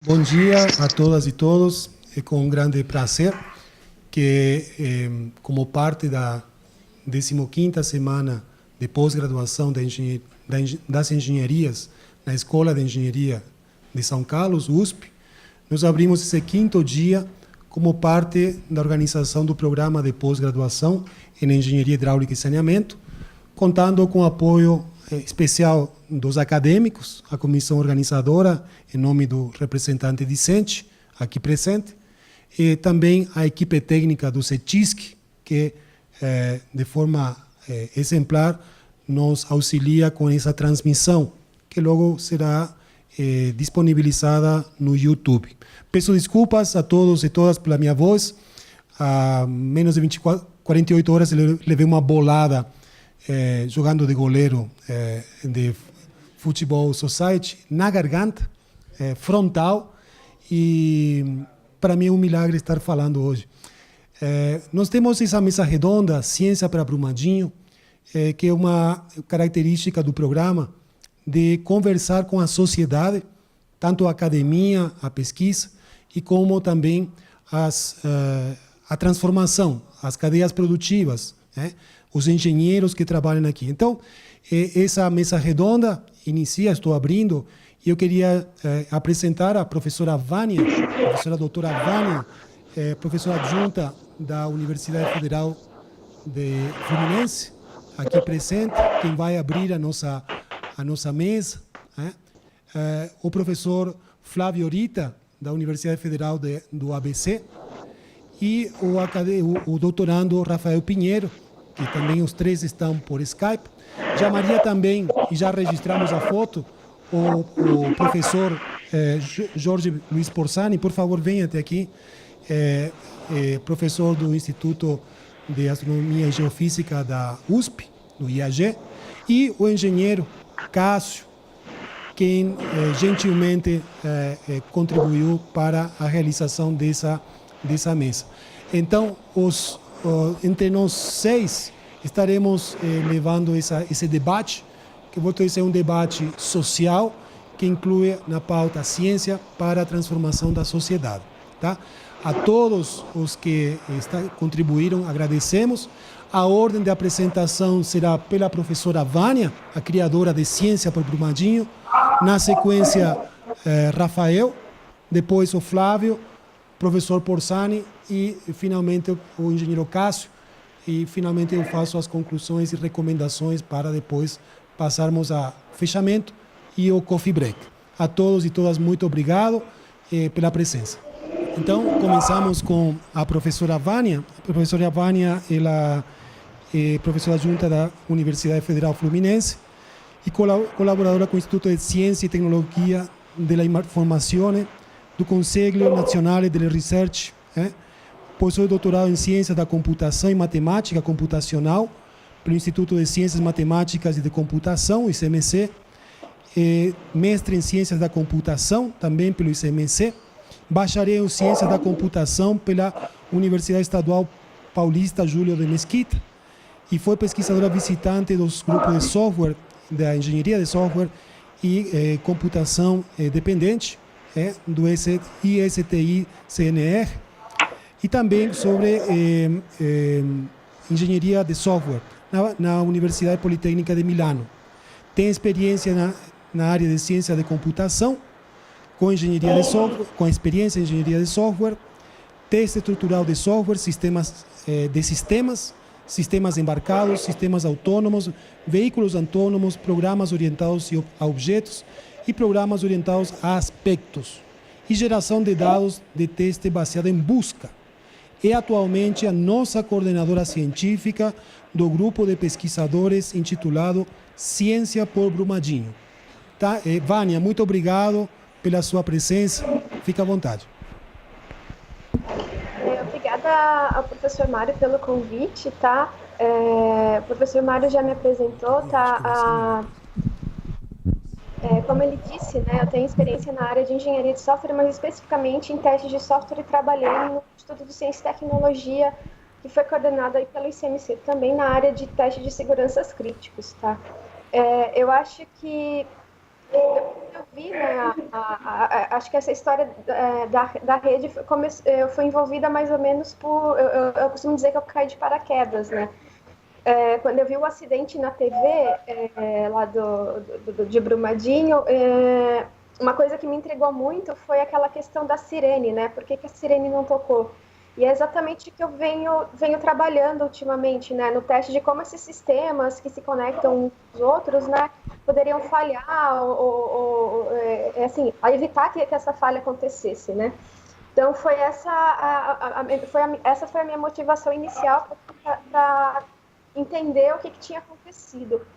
Bom dia a todas e todos. É com um grande prazer que, como parte da 15ª semana de pós-graduação das engenharias na Escola de Engenharia de São Carlos, USP, nós abrimos esse 5º dia como parte da organização do programa de pós-graduação em Engenharia Hidráulica e Saneamento, contando com o apoio especial dos acadêmicos, a comissão organizadora, em nome do representante discente, aqui presente, e também a equipe técnica do CETISC, que, de forma exemplar, nos auxilia com essa transmissão, que logo será disponibilizada no YouTube. Peço desculpas a todos e todas pela minha voz. Há menos de 48 horas eu levei uma bolada jogando de goleiro de Futebol Society na garganta, frontal, e para mim é um milagre estar falando hoje. Nós temos essa mesa redonda, Ciência para Brumadinho, que é uma característica do programa de conversar com a sociedade, tanto a academia, a pesquisa, e como também a transformação, as cadeias produtivas, os engenheiros que trabalham aqui. Então, essa mesa redonda inicia, estou abrindo, e eu queria apresentar a professora Vânia, a professora doutora Vânia, professora adjunta da Universidade Federal de Fluminense, aqui presente, quem vai abrir a nossa mesa, o professor Flávio Orita, da Universidade Federal do ABC, e o doutorando Rafael Pinheiro, que também os três estão por Skype. Já Maria também, e já registramos a foto, o professor Jorge Luiz Porsani, por favor, venha até aqui, professor do Instituto de Astronomia e Geofísica da USP, do IAG, e o engenheiro Cássio, quem gentilmente contribuiu para a realização dessa mesa. Então, entre nós seis, estaremos levando esse debate, que vou dizer um debate social, que inclui na pauta a ciência para a transformação da sociedade. Tá? A todos os que contribuíram, agradecemos. A ordem de apresentação será pela professora Vânia, a criadora de Ciência por Brumadinho. Na sequência, Rafael, depois o Flávio, professor Porsani e, finalmente, o engenheiro Cássio. E, finalmente, eu faço as conclusões e recomendações para depois passarmos a fechamento e o coffee break. A todos e todas, muito obrigado pela presença. Então, começamos com a professora Vânia. A professora Vânia, ela é professora adjunta da Universidade Federal Fluminense e colaboradora com o Instituto de Ciência e Tecnologia de la Informazione do Conselho Nacional de Research. Possui doutorado em Ciência da Computação e Matemática Computacional pelo Instituto de Ciências Matemáticas e de Computação, ICMC. Mestre em Ciências da Computação, também pelo ICMC. Bacharel em Ciência da Computação pela Universidade Estadual Paulista Júlio de Mesquita e foi pesquisadora visitante dos grupos de software, da engenharia de software e computação dependente do ISTI-CNR e também sobre engenharia de software na Universidade Politécnica de Milano. Tem experiência na área de ciência de computação, com engenharia de software, com experiência em engenharia de software, teste estrutural de software, sistemas embarcados, sistemas autônomos, veículos autônomos, programas orientados a objetos e programas orientados a aspectos, e geração de dados de teste baseada em busca. É atualmente a nossa coordenadora científica do grupo de pesquisadores intitulado Ciência por Brumadinho. Tá? Vânia, muito obrigado pela sua presença. Fique à vontade. Obrigada ao professor Mário pelo convite, tá? O professor Mário já me apresentou, tá? Como ele disse, né, eu tenho experiência na área de engenharia de software, mas especificamente em testes de software, e trabalhei no Instituto de Ciência e Tecnologia, que foi coordenado aí pelo ICMC, também na área de testes de seguranças críticos, tá? Eu acho que Eu vi, né, acho que essa história da rede eu fui envolvida mais ou menos por... Eu costumo dizer que eu caí de paraquedas, né? Quando eu vi o acidente na TV, lá de Brumadinho, uma coisa que me intrigou muito foi aquela questão da sirene, né? Por que a sirene não tocou? E é exatamente o que eu venho trabalhando ultimamente, né? No teste de como esses sistemas que se conectam uns aos outros, né? Poderiam falhar assim, a evitar que essa falha acontecesse, né? Então essa foi a minha motivação inicial para entender o que tinha acontecido.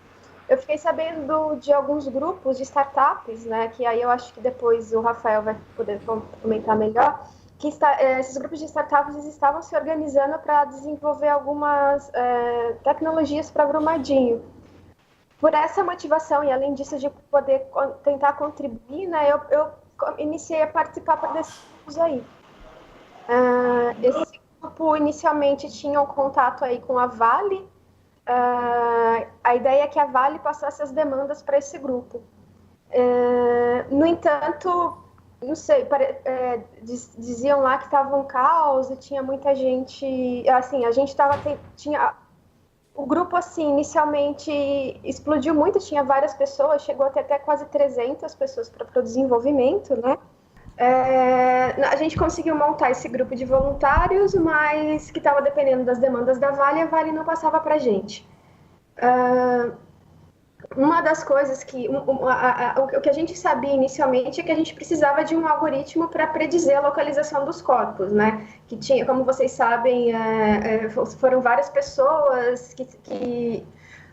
Eu fiquei sabendo de alguns grupos de startups, né, que aí eu acho que depois o Rafael vai poder comentar melhor, que esses grupos de startups estavam se organizando para desenvolver algumas tecnologias para Brumadinho. Por essa motivação e além disso de poder tentar contribuir, né, eu iniciei a participar desses grupos aí. Esse grupo inicialmente tinha um contato aí com a Vale. A ideia é que a Vale passasse as demandas para esse grupo. No entanto, não sei, diziam lá que estava um caos e tinha muita gente, assim, a gente tinha o grupo, assim, inicialmente explodiu muito, tinha várias pessoas, chegou até quase 300 pessoas para o desenvolvimento, né? A gente conseguiu montar esse grupo de voluntários, mas que estava dependendo das demandas da Vale, e a Vale não passava para a gente. Uma das coisas o que a gente sabia inicialmente é que a gente precisava de um algoritmo para predizer a localização dos corpos, né? Que tinha, como vocês sabem, foram várias pessoas que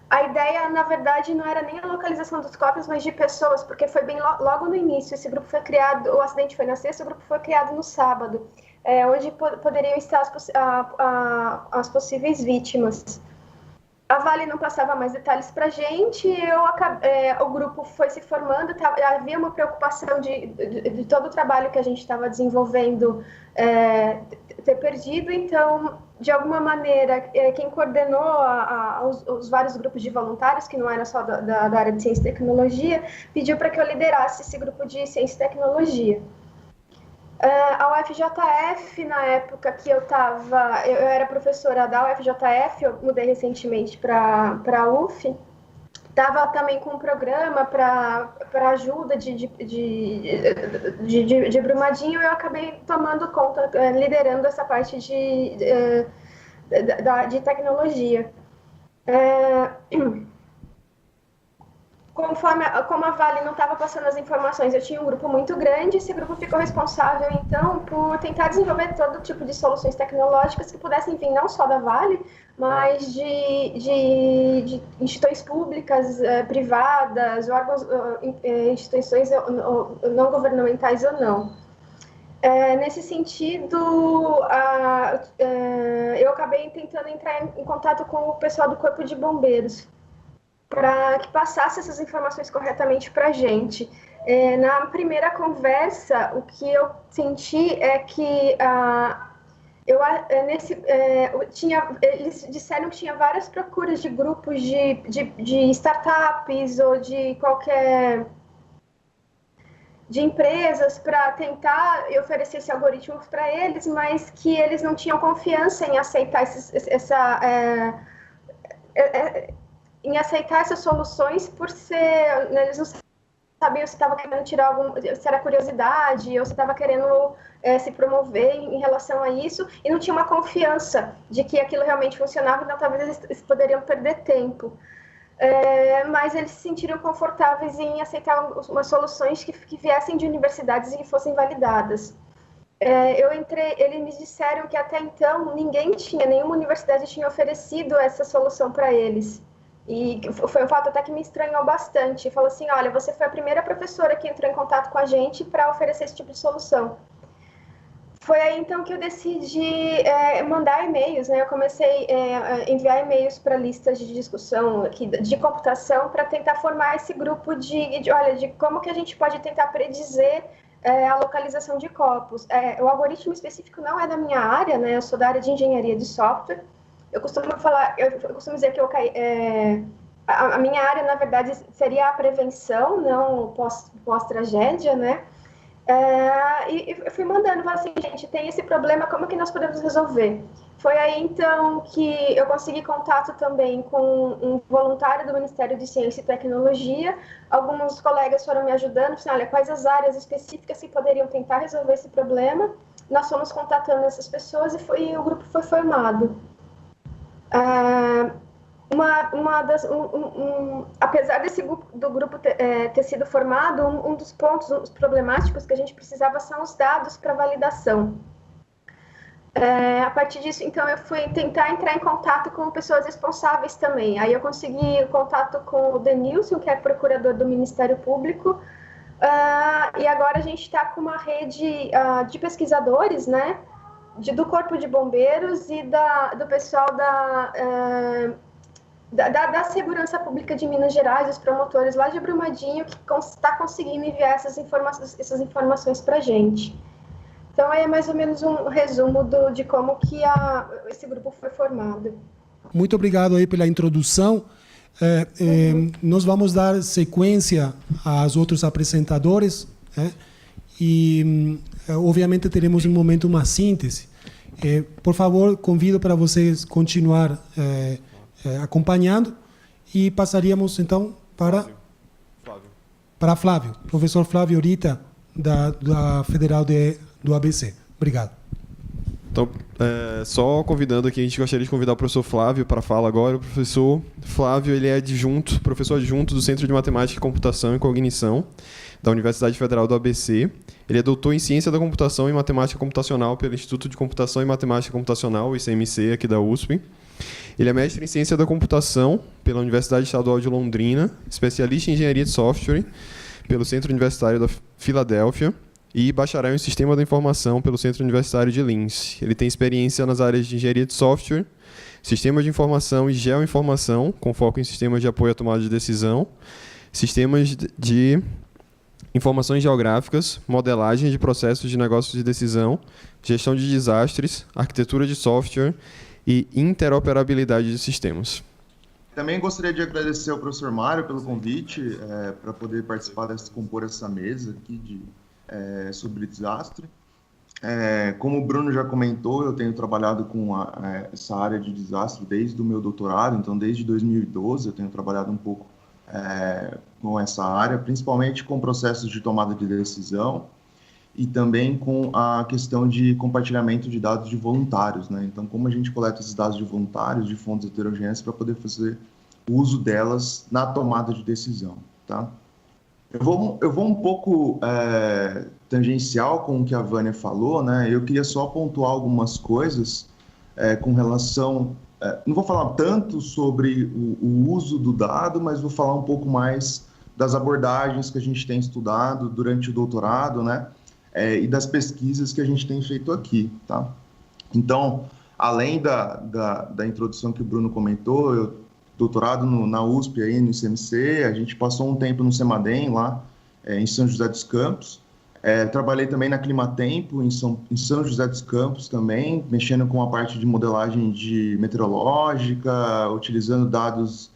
a ideia, na verdade, não era nem a localização dos corpos, mas de pessoas, porque foi bem logo no início. Esse grupo foi criado, o acidente foi na sexta, o grupo foi criado no sábado, onde poderiam estar as possíveis vítimas. A Vale não passava mais detalhes para a gente, o grupo foi se formando, havia uma preocupação de todo o trabalho que a gente estava desenvolvendo ter perdido, então, de alguma maneira, quem coordenou os vários grupos de voluntários, que não era só da área de ciência e tecnologia, pediu para que eu liderasse esse grupo de ciência e tecnologia. A UFJF, na época que eu era professora da UFJF, eu mudei recentemente para a UF, estava também com um programa para ajuda de Brumadinho, e eu acabei tomando conta, liderando essa parte de tecnologia. Como a Vale não estava passando as informações, eu tinha um grupo muito grande, esse grupo ficou responsável, então, por tentar desenvolver todo tipo de soluções tecnológicas que pudessem vir não só da Vale, mas de instituições públicas, privadas, órgãos, instituições não governamentais ou não. Nesse sentido, eu acabei tentando entrar em contato com o pessoal do Corpo de Bombeiros, para que passasse essas informações corretamente para a gente. Na primeira conversa, o que eu senti é que eles disseram que tinha várias procuras de grupos de startups ou de empresas para tentar oferecer esse algoritmo para eles, mas que eles não tinham confiança em aceitar em aceitar essas soluções por ser... Né, eles não sabiam se estava querendo tirar se era curiosidade ou se estava querendo se promover em relação a isso, e não tinha uma confiança de que aquilo realmente funcionava, então talvez eles poderiam perder tempo. Mas eles se sentiram confortáveis em aceitar umas soluções que viessem de universidades e que fossem validadas. Eles me disseram que até então nenhuma universidade tinha oferecido essa solução para eles. E foi um fato até que me estranhou bastante. Falou assim, olha, você foi a primeira professora que entrou em contato com a gente para oferecer esse tipo de solução. Foi aí, então, que eu decidi mandar e-mails, né? Eu comecei a enviar e-mails para listas de discussão aqui, de computação, para tentar formar esse grupo de como que a gente pode tentar predizer a localização de corpos. O algoritmo específico não é da minha área, né? Eu sou da área de engenharia de software. Eu costumo dizer que a minha área, na verdade, seria a prevenção, não o pós-tragédia, né? E eu fui mandando, falei assim, gente, tem esse problema, como que nós podemos resolver? Foi aí, então, que eu consegui contato também com um voluntário do Ministério de Ciência e Tecnologia. Alguns colegas foram me ajudando, falaram, olha, quais as áreas específicas que poderiam tentar resolver esse problema. Nós fomos contatando essas pessoas e o grupo foi formado. Apesar do grupo ter sido formado, um dos pontos problemáticos que a gente precisava são os dados para validação. A partir disso, então, eu fui tentar entrar em contato com pessoas responsáveis também. Aí eu consegui o contato com o Denilson, que é procurador do Ministério Público, e agora a gente está com uma rede de pesquisadores, né, do Corpo de Bombeiros e do pessoal da Segurança Pública de Minas Gerais, os promotores lá de Brumadinho, que está conseguindo enviar essas informações para a gente. Então, é mais ou menos um resumo de como que esse grupo foi formado. Muito obrigado aí pela introdução. Nós vamos dar sequência aos outros apresentadores, e, obviamente, teremos um momento, uma síntese. Por favor, convido para vocês continuar acompanhando e passaríamos, então, para Flávio, professor Flávio Orita, da Federal do ABC. Obrigado. Então, só convidando aqui, a gente gostaria de convidar o professor Flávio para a fala agora. O professor Flávio, ele é professor adjunto do Centro de Matemática, Computação e Cognição da Universidade Federal do ABC. Ele é doutor em Ciência da Computação e Matemática Computacional pelo Instituto de Computação e Matemática Computacional, o ICMC, aqui da USP. Ele é mestre em Ciência da Computação pela Universidade Estadual de Londrina, especialista em Engenharia de Software pelo Centro Universitário da Filadélfia e bacharel em Sistema da Informação pelo Centro Universitário de Linz. Ele tem experiência nas áreas de Engenharia de Software, Sistemas de Informação e Geoinformação, com foco em Sistemas de Apoio à Tomada de Decisão, Sistemas de Informações Geográficas, Modelagem de Processos de Negócios de Decisão, Gestão de Desastres, Arquitetura de Software e Interoperabilidade de Sistemas. Também gostaria de agradecer ao professor Mário pelo convite para poder participar compor essa mesa aqui sobre desastre. Como o Bruno já comentou, eu tenho trabalhado com essa área de desastre desde o meu doutorado, então desde 2012 eu tenho trabalhado um pouco com essa área, principalmente com processos de tomada de decisão e também com a questão de compartilhamento de dados de voluntários, né? Então, como a gente coleta esses dados de voluntários, de fontes heterogêneas, para poder fazer uso delas na tomada de decisão, tá? Eu vou um pouco tangencial com o que a Vânia falou, né? Eu queria só pontuar algumas coisas com relação... não vou falar tanto sobre o uso do dado, mas vou falar um pouco mais das abordagens que a gente tem estudado durante o doutorado, né? E das pesquisas que a gente tem feito aqui, tá? Então, além da introdução que o Bruno comentou, eu doutorado na USP, aí, no ICMC, a gente passou um tempo no CEMADEM, lá em São José dos Campos. Trabalhei também na Climatempo, em São José dos Campos também, mexendo com a parte de modelagem meteorológica, utilizando dados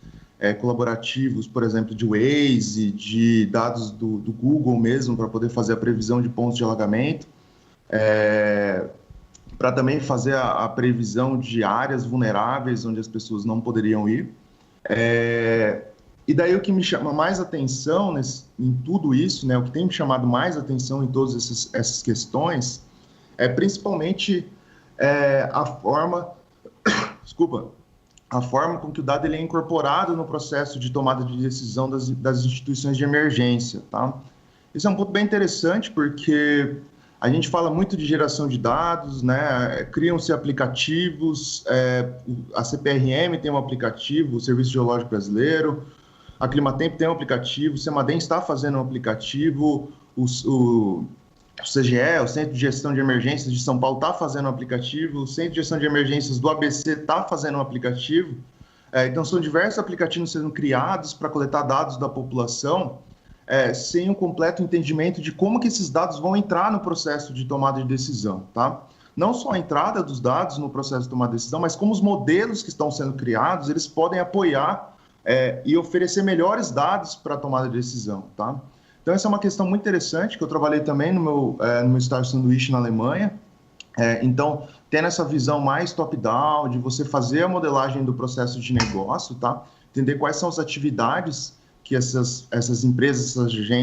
colaborativos, por exemplo, de Waze, de dados do Google mesmo, para poder fazer a previsão de pontos de alagamento, para também fazer a previsão de áreas vulneráveis onde as pessoas não poderiam ir. E daí o que me chama mais atenção em tudo isso, né, o que tem me chamado mais atenção em todas essas questões, é principalmente a forma com que o dado ele é incorporado no processo de tomada de decisão das instituições de emergência, tá? Isso é um ponto bem interessante, porque a gente fala muito de geração de dados, né? Criam-se aplicativos, a CPRM tem um aplicativo, o Serviço Geológico Brasileiro, a Climatempo tem um aplicativo, o CEMADEM está fazendo um aplicativo, o CGE, o Centro de Gestão de Emergências de São Paulo, está fazendo um aplicativo, o Centro de Gestão de Emergências do ABC está fazendo um aplicativo. Então, são diversos aplicativos sendo criados para coletar dados da população, sem um completo entendimento de como que esses dados vão entrar no processo de tomada de decisão, tá? Não só a entrada dos dados no processo de tomada de decisão, mas como os modelos que estão sendo criados, eles podem apoiar e oferecer melhores dados para a tomada de decisão, tá? Então, essa é uma questão muito interessante, que eu trabalhei também no meu estágio sanduíche na Alemanha. Então, tendo essa visão mais top-down, de você fazer a modelagem do processo de negócio, tá? Entender quais são as atividades que essas empresas,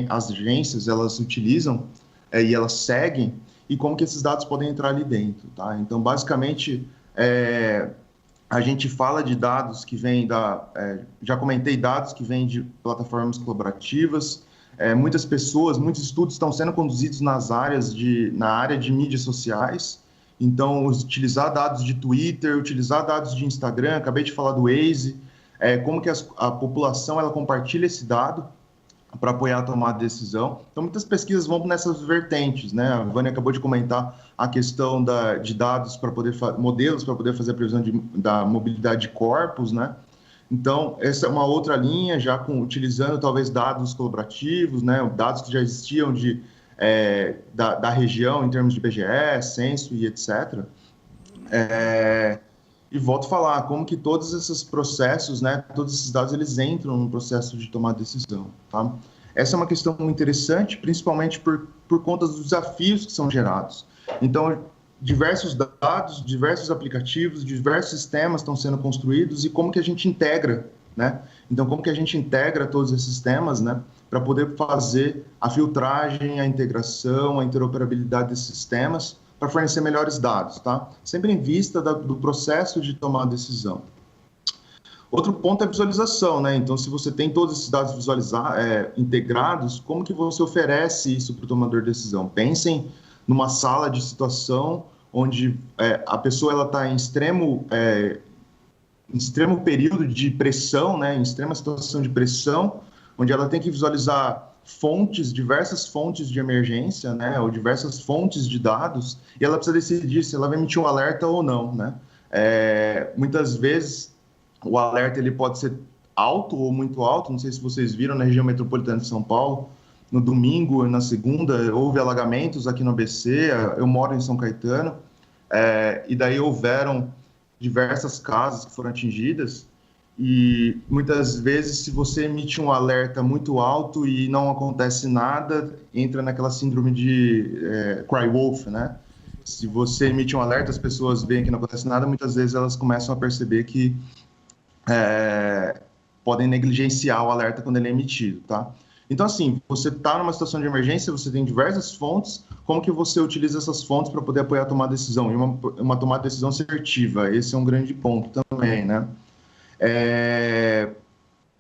as agências, elas utilizam e elas seguem, e como que esses dados podem entrar ali dentro, tá? Então, basicamente, a gente fala de dados que vêm já comentei, dados que vêm de plataformas colaborativas. Muitos estudos estão sendo conduzidos na área de mídias sociais. Então, utilizar dados de Twitter, utilizar dados de Instagram, acabei de falar do Waze, como que a população ela compartilha esse dado para apoiar a tomada de decisão. Então, muitas pesquisas vão nessas vertentes, né? A Vânia acabou de comentar a questão de dados modelos para poder fazer a previsão da mobilidade de corpos, né? Então, essa é uma outra linha, já utilizando talvez dados colaborativos, né? Dados que já existiam da região em termos de IBGE, censo e etc. E volto a falar, como que todos esses processos, né, todos esses dados, eles entram no processo de tomar decisão, tá? Essa é uma questão muito interessante, principalmente por conta dos desafios que são gerados. Então, diversos dados, diversos aplicativos, diversos sistemas estão sendo construídos e como que a gente integra, né? Então, como que a gente integra todos esses sistemas, né, para poder fazer a filtragem, a integração, a interoperabilidade desses sistemas, para fornecer melhores dados, tá? Sempre em vista do processo de tomar decisão. Outro ponto é a visualização, né? Então, se você tem todos esses dados integrados, como que você oferece isso para o tomador de decisão? Pensem numa sala de situação onde a pessoa está em extremo período de pressão, né? Em extrema situação de pressão, onde ela tem que visualizar diversas fontes de emergência, né, ou diversas fontes de dados, e ela precisa decidir se ela vai emitir um alerta ou não, né? Muitas vezes o alerta ele pode ser alto ou muito alto. Não sei se vocês viram na região metropolitana de São Paulo, no domingo e na segunda houve alagamentos aqui no ABC. Eu moro em São Caetano, e daí houveram diversas casas que foram atingidas. E muitas vezes, se você emite um alerta muito alto e não acontece nada, entra naquela síndrome de cry wolf, né? Se você emite um alerta, as pessoas veem que não acontece nada, muitas vezes elas começam a perceber que podem negligenciar o alerta quando ele é emitido, tá? Então, assim, você está numa situação de emergência, você tem diversas fontes, como que você utiliza essas fontes para poder apoiar a tomada de decisão? E uma tomada de decisão assertiva, esse é um grande ponto também, né?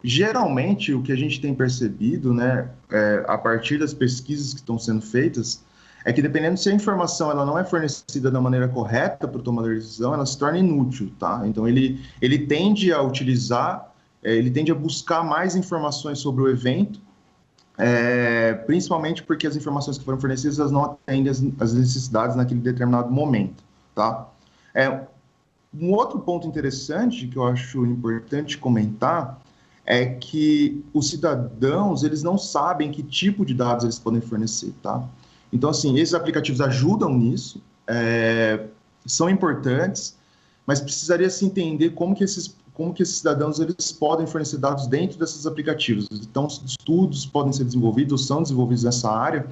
Geralmente, o que a gente tem percebido, né, a partir das pesquisas que estão sendo feitas, é que dependendo se a informação ela não é fornecida da maneira correta para o tomador de decisão, ela se torna inútil, tá? Então, ele tende a utilizar, ele tende a buscar mais informações sobre o evento, principalmente porque as informações que foram fornecidas elas não atendem as necessidades naquele determinado momento, tá? Um outro ponto interessante que eu acho importante comentar é que os cidadãos, eles não sabem que tipo de dados eles podem fornecer, tá? Então, assim, esses aplicativos ajudam nisso, são importantes, mas precisaria se entender como que esses cidadãos eles podem fornecer dados dentro desses aplicativos. Então, estudos podem ser desenvolvidos, ou são desenvolvidos nessa área.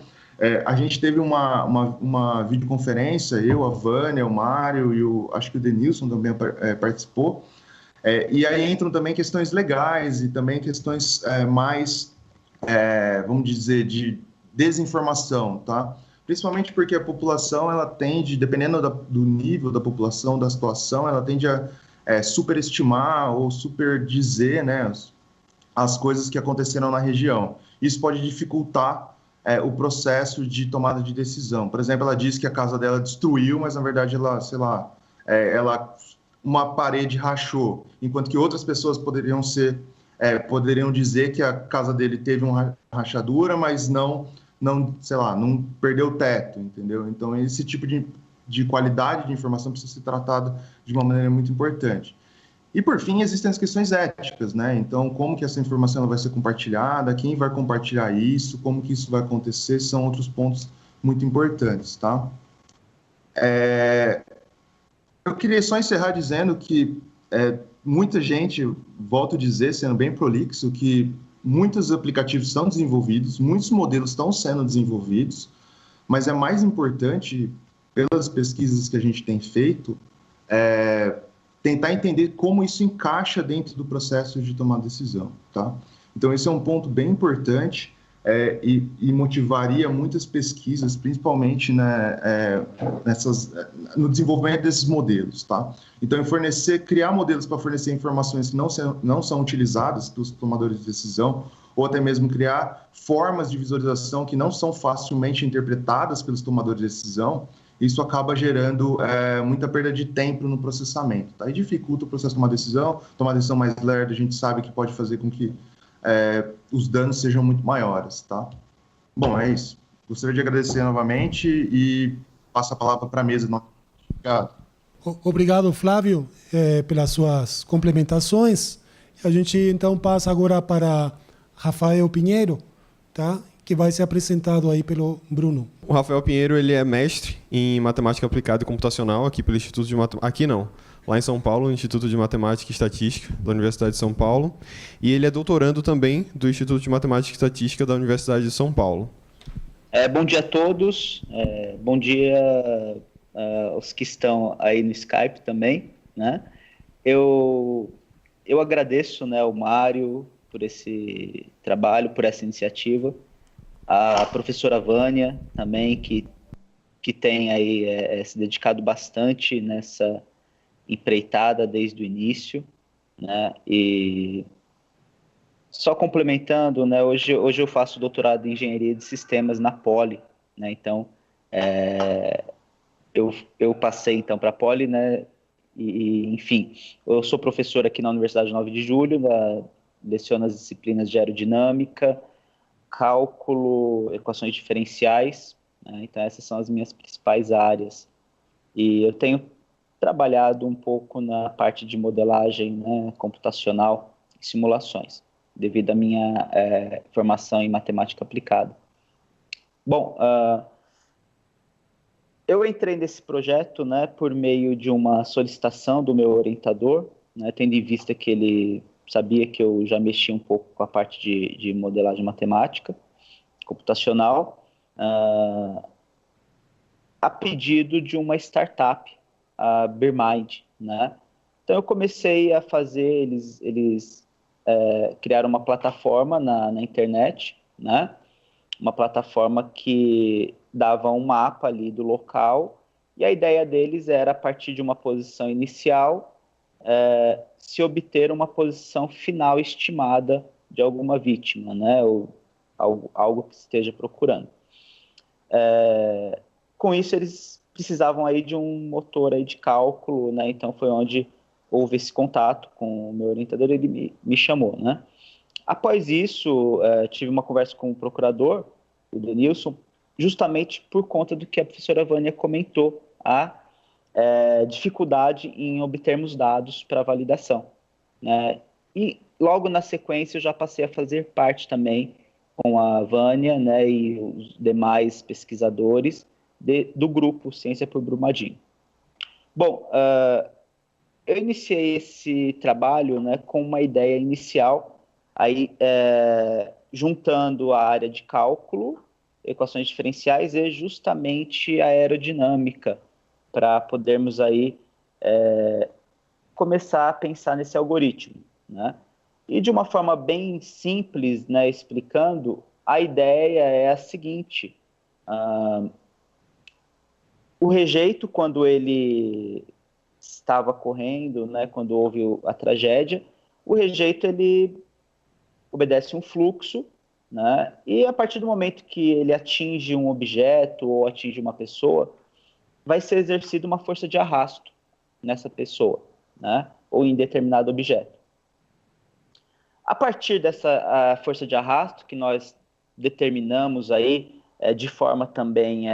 A gente teve uma videoconferência, eu, a Vânia, o Mário e acho que o Denilson também participou, e aí entram também questões legais e também questões mais, vamos dizer, de desinformação, tá? Principalmente porque a população, ela tende, dependendo do nível da população, da situação, ela tende a superestimar ou superdizer, né, as coisas que aconteceram na região. Isso pode dificultar o processo de tomada de decisão. Por exemplo, ela diz que a casa dela destruiu, mas na verdade ela, sei lá, uma parede rachou, enquanto que outras pessoas poderiam dizer que a casa dele teve uma rachadura, mas não, sei lá, não perdeu o teto, entendeu? Então, esse tipo de qualidade de informação precisa ser tratada de uma maneira muito importante. E, por fim, existem as questões éticas, né? Então, como que essa informação ela vai ser compartilhada, quem vai compartilhar isso, como que isso vai acontecer, são outros pontos muito importantes, tá? Eu queria só encerrar dizendo que muita gente, volto a dizer, sendo bem prolixo, que muitos aplicativos estão desenvolvidos, muitos modelos estão sendo desenvolvidos, mas é mais importante, pelas pesquisas que a gente tem feito, tentar entender como isso encaixa dentro do processo de tomar decisão, tá? Então, esse é um ponto bem importante e motivaria muitas pesquisas, principalmente, né, no desenvolvimento desses modelos, tá? Então, criar modelos para fornecer informações que não são utilizadas pelos tomadores de decisão, ou até mesmo criar formas de visualização que não são facilmente interpretadas pelos tomadores de decisão, isso acaba gerando muita perda de tempo no processamento, tá? E dificulta o processo de tomar decisão mais lerda, a gente sabe que pode fazer com que os danos sejam muito maiores, tá? Bom, é isso. Gostaria de agradecer novamente e passo a palavra para a mesa. Obrigado. Obrigado, Flávio, pelas suas complementações. A gente, então, passa agora para Rafael Pinheiro, tá? Que vai ser apresentado aí pelo Bruno. O Rafael Pinheiro, ele é mestre em Matemática Aplicada e Computacional aqui pelo Instituto de Matemática... Aqui não, lá em São Paulo, Instituto de Matemática e Estatística da Universidade de São Paulo. E ele é doutorando também do Instituto de Matemática e Estatística da Universidade de São Paulo. Bom dia a todos. Bom dia aos que estão aí no Skype também, né? Eu agradeço, né, o Mário por esse trabalho, por essa iniciativa. A professora Vânia também, que tem aí se dedicado bastante nessa empreitada desde o início, né? E só complementando, né? Hoje eu faço doutorado em Engenharia de Sistemas na Poli, né? Então, eu passei então para a Poli, né? E, enfim, eu sou professor aqui na Universidade 9 de Julho, leciono as disciplinas de aerodinâmica, cálculo, equações diferenciais, né? Então essas são as minhas principais áreas. E eu tenho trabalhado um pouco na parte de modelagem, né, computacional e simulações, devido à minha formação em matemática aplicada. Bom, eu entrei nesse projeto, né, por meio de uma solicitação do meu orientador, né, tendo em vista que ele sabia que eu já mexia um pouco com a parte de modelagem matemática, computacional, a pedido de uma startup, a Beermind, né? Então eu comecei a fazer, eles criaram uma plataforma na internet, né? Uma plataforma que dava um mapa ali do local, e a ideia deles era, a partir de uma posição inicial, se obter uma posição final estimada de alguma vítima, né? Ou algo que esteja procurando. Com isso, eles precisavam aí de um motor aí de cálculo, né? Então foi onde houve esse contato com o meu orientador, ele me chamou, né? Após isso, tive uma conversa com o procurador, o Denilson, justamente por conta do que a professora Vânia comentou, a dificuldade em obtermos dados para validação, né? E logo na sequência eu já passei a fazer parte também com a Vânia, né, e os demais pesquisadores do grupo Ciência por Brumadinho. Bom, eu iniciei esse trabalho, né, com uma ideia inicial, aí, juntando a área de cálculo, equações diferenciais e justamente a aerodinâmica, para podermos aí começar a pensar nesse algoritmo, né? E de uma forma bem simples, né, explicando, a ideia é a seguinte: o rejeito, quando ele estava correndo, né, quando houve a tragédia, o rejeito ele obedece um fluxo, né, e a partir do momento que ele atinge um objeto ou atinge uma pessoa, vai ser exercida uma força de arrasto nessa pessoa, né, ou em determinado objeto. A partir dessa força de arrasto que nós determinamos aí, de forma também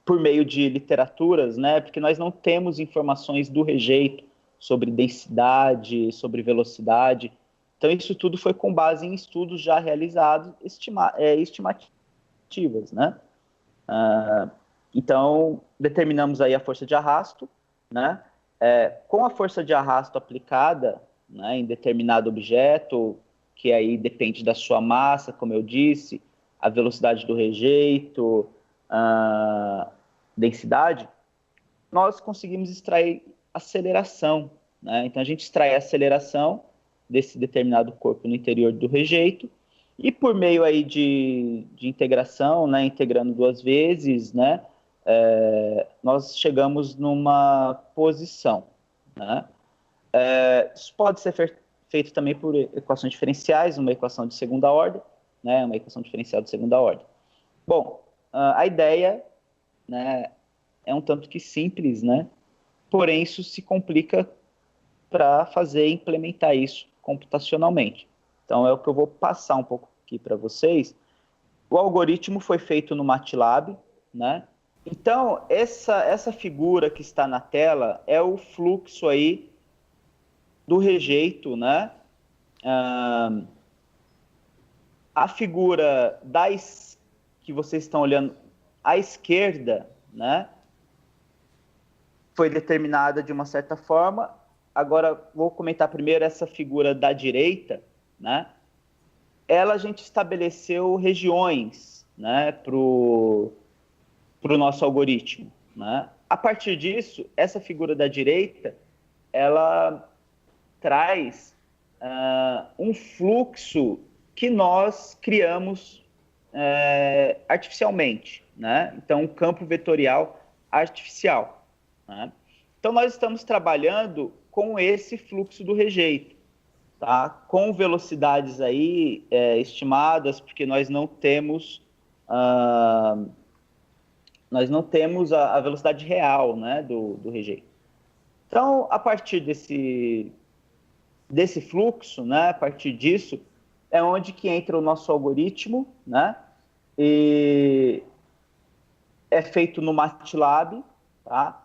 por meio de literaturas, né, porque nós não temos informações do rejeito sobre densidade, sobre velocidade. Então, isso tudo foi com base em estudos já realizados, estimativas, né? Então, determinamos aí a força de arrasto, né? com a força de arrasto aplicada, né, em determinado objeto, que aí depende da sua massa, como eu disse, a velocidade do rejeito, a densidade, nós conseguimos extrair aceleração, né? Então, a gente extrai a aceleração desse determinado corpo no interior do rejeito, e por meio aí de integração, né, integrando duas vezes, né, nós chegamos numa posição, né? Isso pode ser feito também por equações diferenciais, uma equação de segunda ordem, né, uma equação diferencial de segunda ordem. Bom, a ideia, né, é um tanto que simples, né? Porém, isso se complica para implementar isso computacionalmente. Então, é o que eu vou passar um pouco aqui para vocês. O algoritmo foi feito no MATLAB, né? Então, essa figura que está na tela é o fluxo aí do rejeito, né? A figura que vocês estão olhando à esquerda, né, foi determinada de uma certa forma. Agora, vou comentar primeiro essa figura da direita, né? A gente estabeleceu regiões, né, para o nosso algoritmo, né? A partir disso, essa figura da direita, ela traz um fluxo que nós criamos artificialmente, né? Então, um campo vetorial artificial, né? Então, nós estamos trabalhando com esse fluxo do rejeito, tá? Com velocidades aí estimadas, porque nós não temos a velocidade real, né, do rejeito. Então, a partir desse fluxo, né, a partir disso, é onde que entra o nosso algoritmo, né? E é feito no MATLAB, tá?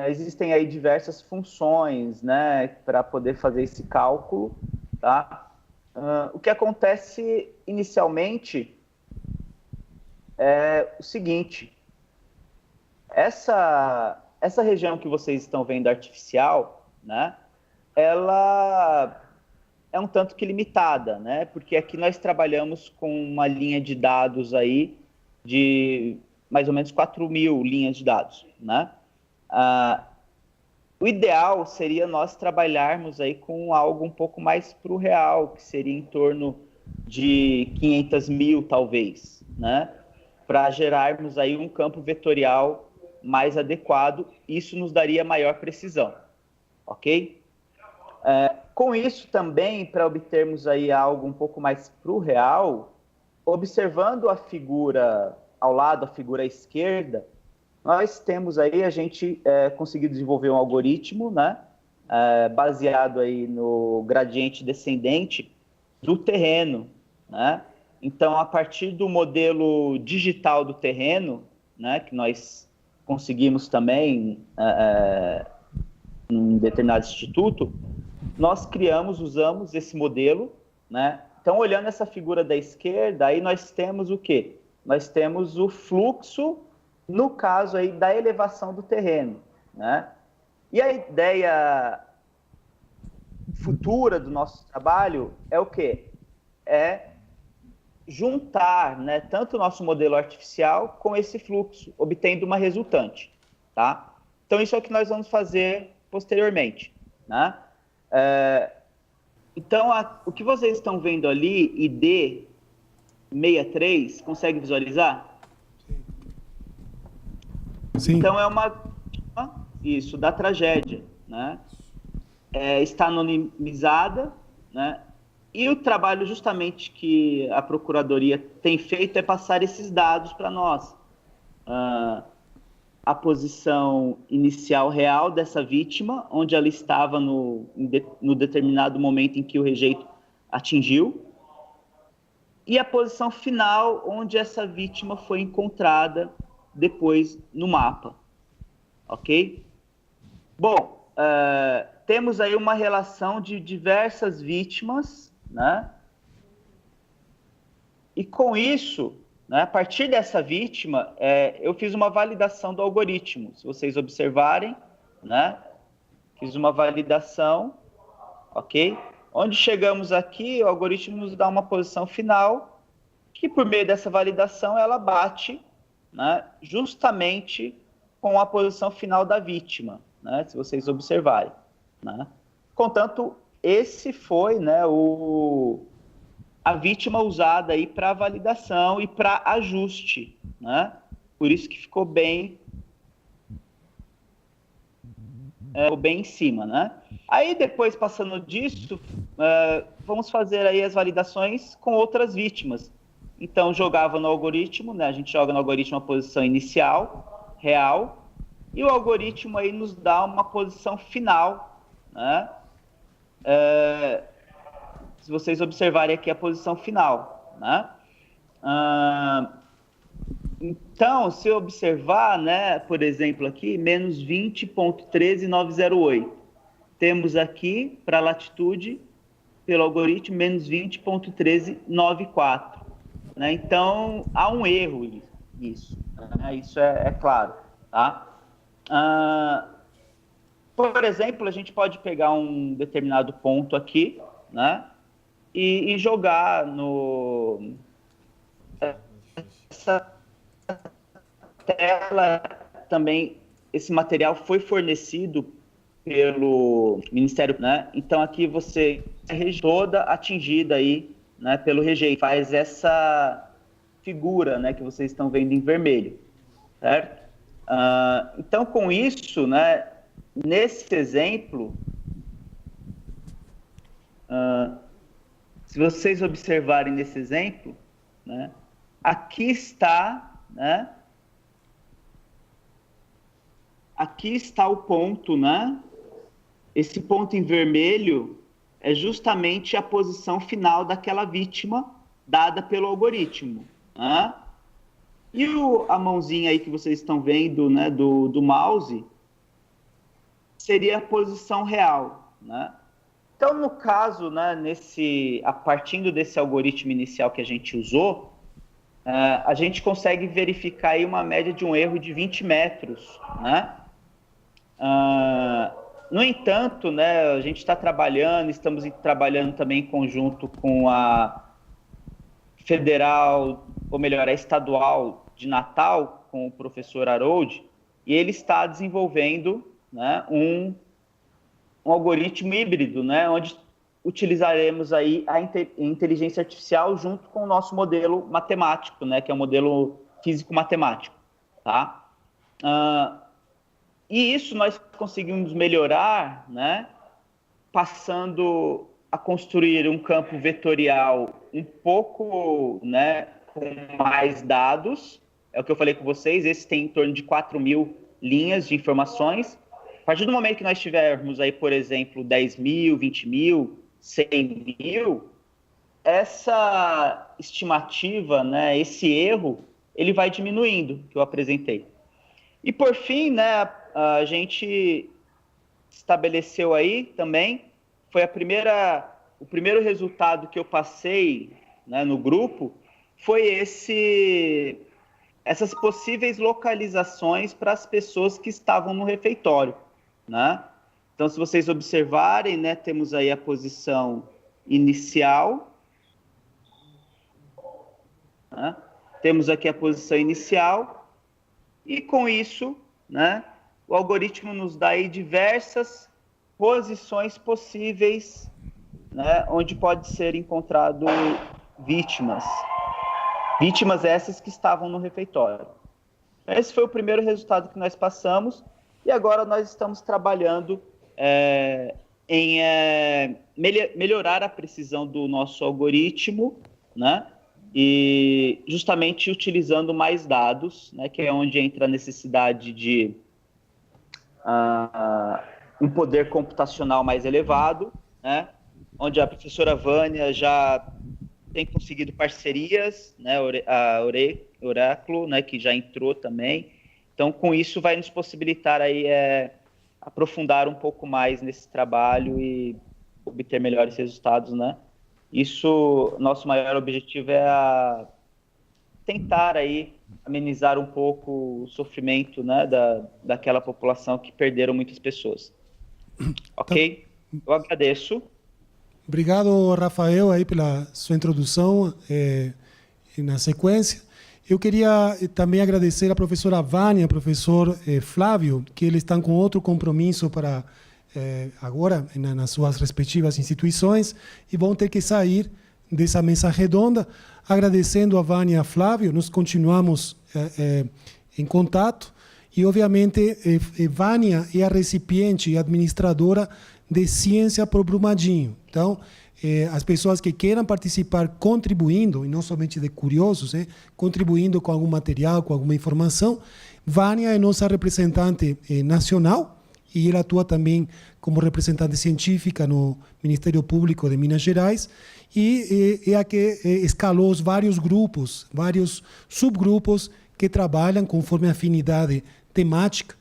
Existem aí diversas funções, né, para poder fazer esse cálculo, tá? O que acontece inicialmente é o seguinte: essa região que vocês estão vendo artificial, né, ela é um tanto que limitada, né? Porque aqui nós trabalhamos com uma linha de dados aí de mais ou menos 4.000 linhas de dados, né? O ideal seria nós trabalharmos aí com algo um pouco mais para o real, que seria em torno de 500.000, talvez, né? Para gerarmos aí um campo vetorial mais adequado. Isso nos daria maior precisão, ok? Com isso também, para obtermos aí algo um pouco mais para o real, observando a figura ao lado, a figura à esquerda, nós temos aí, a gente conseguiu desenvolver um algoritmo, né, baseado aí no gradiente descendente do terreno, né? Então, a partir do modelo digital do terreno, né, que nós conseguimos também em determinado instituto, nós usamos esse modelo, né? Então, olhando essa figura da esquerda, aí nós temos o quê? Nós temos o fluxo, no caso aí da elevação do terreno, né? E a ideia futura do nosso trabalho é o quê? É juntar, né, tanto o nosso modelo artificial com esse fluxo, obtendo uma resultante, tá? Então, isso é o que nós vamos fazer posteriormente, né? Então, o que vocês estão vendo ali, ID 63, consegue visualizar? Sim. Então, isso, da tragédia, né? Está anonimizada, né? E o trabalho justamente que a Procuradoria tem feito é passar esses dados para nós. A posição inicial real dessa vítima, onde ela estava no determinado momento em que o rejeito atingiu, e a posição final, onde essa vítima foi encontrada depois no mapa, ok? Bom, temos aí uma relação de diversas vítimas, né? E com isso, né, a partir dessa vítima, eu fiz uma validação do algoritmo. Se vocês observarem, né, fiz uma validação, ok? Onde chegamos aqui, o algoritmo nos dá uma posição final, que por meio dessa validação ela bate, né, justamente com a posição final da vítima, né, se vocês observarem, né? Contanto, esse foi, né, a vítima usada aí para validação e para ajuste, né? Por isso que ficou bem em cima, né? Aí depois, passando disso, vamos fazer aí as validações com outras vítimas. Então, jogava no algoritmo, né? A gente joga no algoritmo a posição inicial, real, e o algoritmo aí nos dá uma posição final, né? Se vocês observarem aqui a posição final, né? Então, se eu observar, né, por exemplo, aqui, menos 20,13908. Temos aqui, para a latitude, pelo algoritmo, menos 20,1394. Né? Então, há um erro nisso. Né? Isso é claro. Tá? Por exemplo, a gente pode pegar um determinado ponto aqui, né, e jogar no... Essa tela também, esse material foi fornecido pelo Ministério, né? Então aqui você toda atingida aí, né, pelo rejeito, faz essa figura, né, que vocês estão vendo em vermelho, certo? Então com isso, né, nesse exemplo, se vocês observarem nesse exemplo, né, aqui está, né? Aqui está o ponto, né? Esse ponto em vermelho é justamente a posição final daquela vítima dada pelo algoritmo, né? E a mãozinha aí que vocês estão vendo, né, do mouse, seria a posição real, né? Então, no caso, né, partindo desse algoritmo inicial que a gente usou, a gente consegue verificar aí uma média de um erro de 20 metros, né? No entanto, né, a gente estamos trabalhando também em conjunto com a federal, ou melhor, a estadual de Natal, com o professor Harold, e ele está desenvolvendo, né, um algoritmo híbrido, né, onde utilizaremos aí a inteligência artificial junto com o nosso modelo matemático, né, que é o modelo físico-matemático, tá? E isso nós conseguimos melhorar, né, passando a construir um campo vetorial um pouco, né, com mais dados. É o que eu falei com vocês, esse tem em torno de 4.000 linhas de informações. A partir do momento que nós tivermos aí, por exemplo, 10.000, 20.000, 100.000, essa estimativa, né, esse erro, ele vai diminuindo, que eu apresentei. E por fim, né, a gente estabeleceu aí também, foi o primeiro resultado que eu passei, né, no grupo, foi essas possíveis localizações para as pessoas que estavam no refeitório, né? Então, se vocês observarem, né, temos aí a posição inicial, né? Temos aqui a posição inicial, e com isso, né, o algoritmo nos dá aí diversas posições possíveis, né, onde pode ser encontrado vítimas essas que estavam no refeitório. Esse foi o primeiro resultado que nós passamos, e agora nós estamos trabalhando em melhorar a precisão do nosso algoritmo, né, e justamente utilizando mais dados, né, que é onde entra a necessidade de um poder computacional mais elevado, né, onde a professora Vânia já tem conseguido parcerias, né, a Oráculo, né, que já entrou também. Então, com isso, vai nos possibilitar aí, aprofundar um pouco mais nesse trabalho e obter melhores resultados, né? Isso, nosso maior objetivo é tentar aí amenizar um pouco o sofrimento, né, daquela população que perderam muitas pessoas. Ok? Eu agradeço. Obrigado, Rafael, aí pela sua introdução na sequência. Eu queria também agradecer a professora Vânia, ao professor Flávio, que eles estão com outro compromisso para agora nas suas respectivas instituições e vão ter que sair dessa mesa redonda. Agradecendo a Vânia e a Flávio, nós continuamos em contato e, obviamente, Vânia é a recipiente e administradora de Ciência por Brumadinho. Então, as pessoas que queiram participar contribuindo, e não somente de curiosos, contribuindo com algum material, com alguma informação, Vânia é nossa representante nacional e ela atua também como representante científica no Ministério Público de Minas Gerais e é a que escalou os vários grupos, vários subgrupos que trabalham conforme a afinidade temática,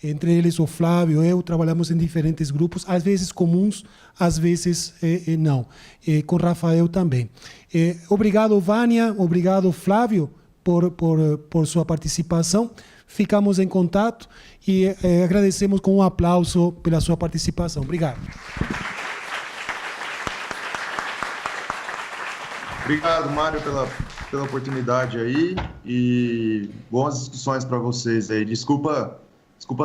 entre eles o Flávio e eu trabalhamos em diferentes grupos, às vezes comuns, às vezes não. Com Rafael também. Obrigado, Vânia, obrigado, Flávio, por sua participação. Ficamos em contato e agradecemos com um aplauso pela sua participação. Obrigado. Obrigado, Mário, pela oportunidade aí e boas discussões para vocês aí. Desculpa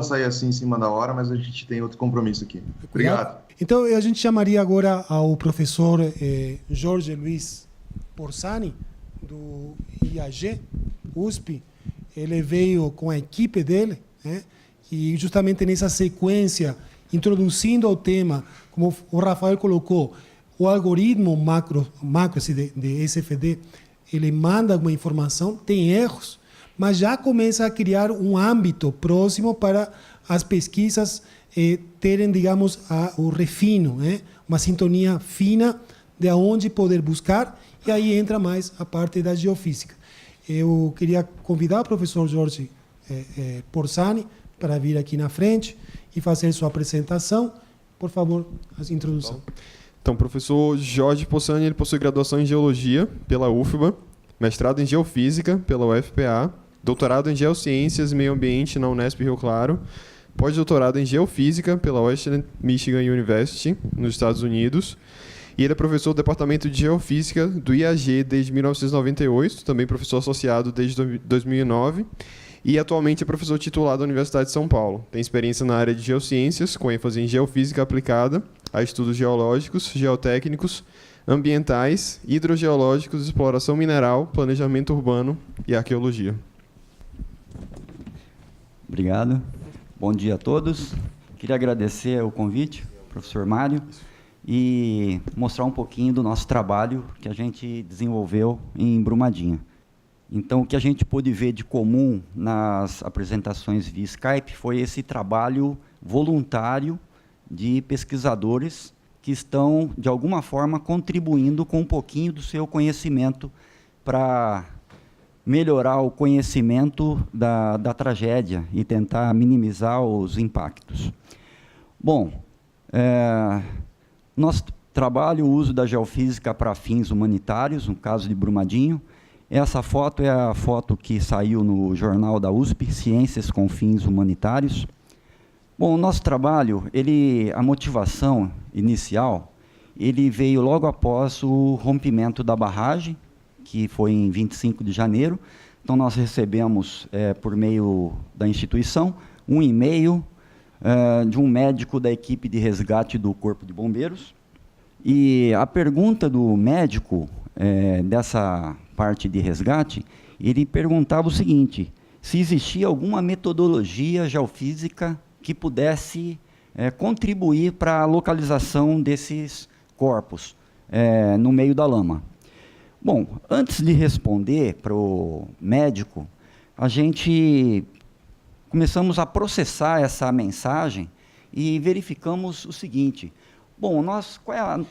sair assim em cima da hora, mas a gente tem outro compromisso aqui. Obrigado. Então, a gente chamaria agora ao professor Jorge Luiz Porsani, do IAG, USP. Ele veio com a equipe dele, e justamente nessa sequência, introduzindo o tema, como o Rafael colocou, o algoritmo macro de SFD, ele manda uma informação, tem erros, mas já começa a criar um âmbito próximo para as pesquisas terem, digamos, o refino, uma sintonia fina de onde poder buscar, e aí entra mais a parte da geofísica. Eu queria convidar o professor Jorge Porsani para vir aqui na frente e fazer sua apresentação. Por favor, a introdução. Então, o professor Jorge Porsani, ele possui graduação em Geologia pela UFBA, mestrado em Geofísica pela UFPA, doutorado em Geociências e Meio Ambiente na Unesp Rio Claro, pós-doutorado em Geofísica pela Western Michigan University, nos Estados Unidos, e ele é professor do Departamento de Geofísica do IAG desde 1998, também professor associado desde 2009, e atualmente é professor titular da Universidade de São Paulo. Tem experiência na área de geociências, com ênfase em geofísica aplicada a estudos geológicos, geotécnicos, ambientais, hidrogeológicos, exploração mineral, planejamento urbano e arqueologia. Obrigado. Bom dia a todos. Queria agradecer o convite, professor Mário, e mostrar um pouquinho do nosso trabalho que a gente desenvolveu em Brumadinho. Então, o que a gente pôde ver de comum nas apresentações via Skype foi esse trabalho voluntário de pesquisadores que estão, de alguma forma, contribuindo com um pouquinho do seu conhecimento para melhorar o conhecimento da tragédia e tentar minimizar os impactos. Bom, nosso trabalho, o uso da geofísica para fins humanitários, no caso de Brumadinho. Essa foto é a foto que saiu no jornal da USP, Ciências com Fins Humanitários. Bom, o nosso trabalho, a motivação inicial, ele veio logo após o rompimento da barragem, que foi em 25 de janeiro. Então, nós recebemos, por meio da instituição, um e-mail de um médico da equipe de resgate do Corpo de Bombeiros. E a pergunta do médico dessa parte de resgate, ele perguntava o seguinte: se existia alguma metodologia geofísica que pudesse contribuir para a localização desses corpos no meio da lama. Bom, antes de responder para o médico, a gente começamos a processar essa mensagem e verificamos o seguinte: bom,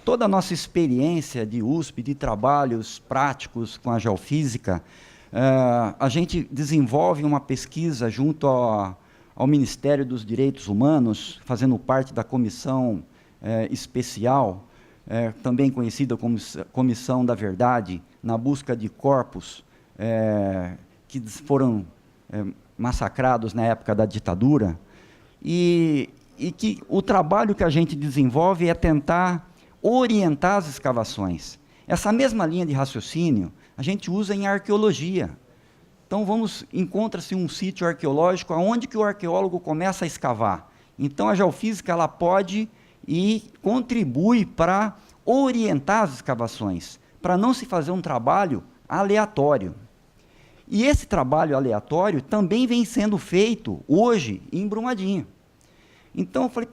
toda a nossa experiência de USP, de trabalhos práticos com a geofísica, a gente desenvolve uma pesquisa junto ao Ministério dos Direitos Humanos, fazendo parte da comissão especial, também conhecida como Comissão da Verdade, na busca de corpos que foram massacrados na época da ditadura. E e que o trabalho que a gente desenvolve é tentar orientar as escavações. Essa mesma linha de raciocínio a gente usa em arqueologia. Então, encontra-se um sítio arqueológico onde que o arqueólogo começa a escavar. Então, a geofísica ela pode e contribui para orientar as escavações, para não se fazer um trabalho aleatório. E esse trabalho aleatório também vem sendo feito hoje em Brumadinho. Então, eu falei,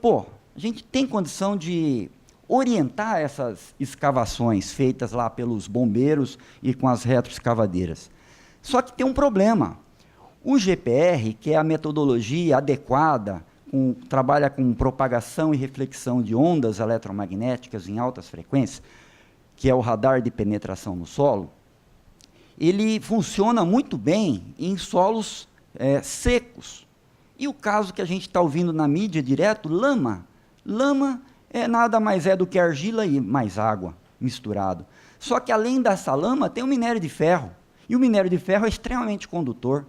a gente tem condição de orientar essas escavações feitas lá pelos bombeiros e com as retroescavadeiras. Só que tem um problema. O GPR, que é a metodologia adequada, trabalha com propagação e reflexão de ondas eletromagnéticas em altas frequências, que é o radar de penetração no solo, ele funciona muito bem em solos secos. E o caso que a gente está ouvindo na mídia direto, lama. Lama nada mais do que argila e mais água misturado. Só que além dessa lama tem o minério de ferro. E o minério de ferro é extremamente condutor.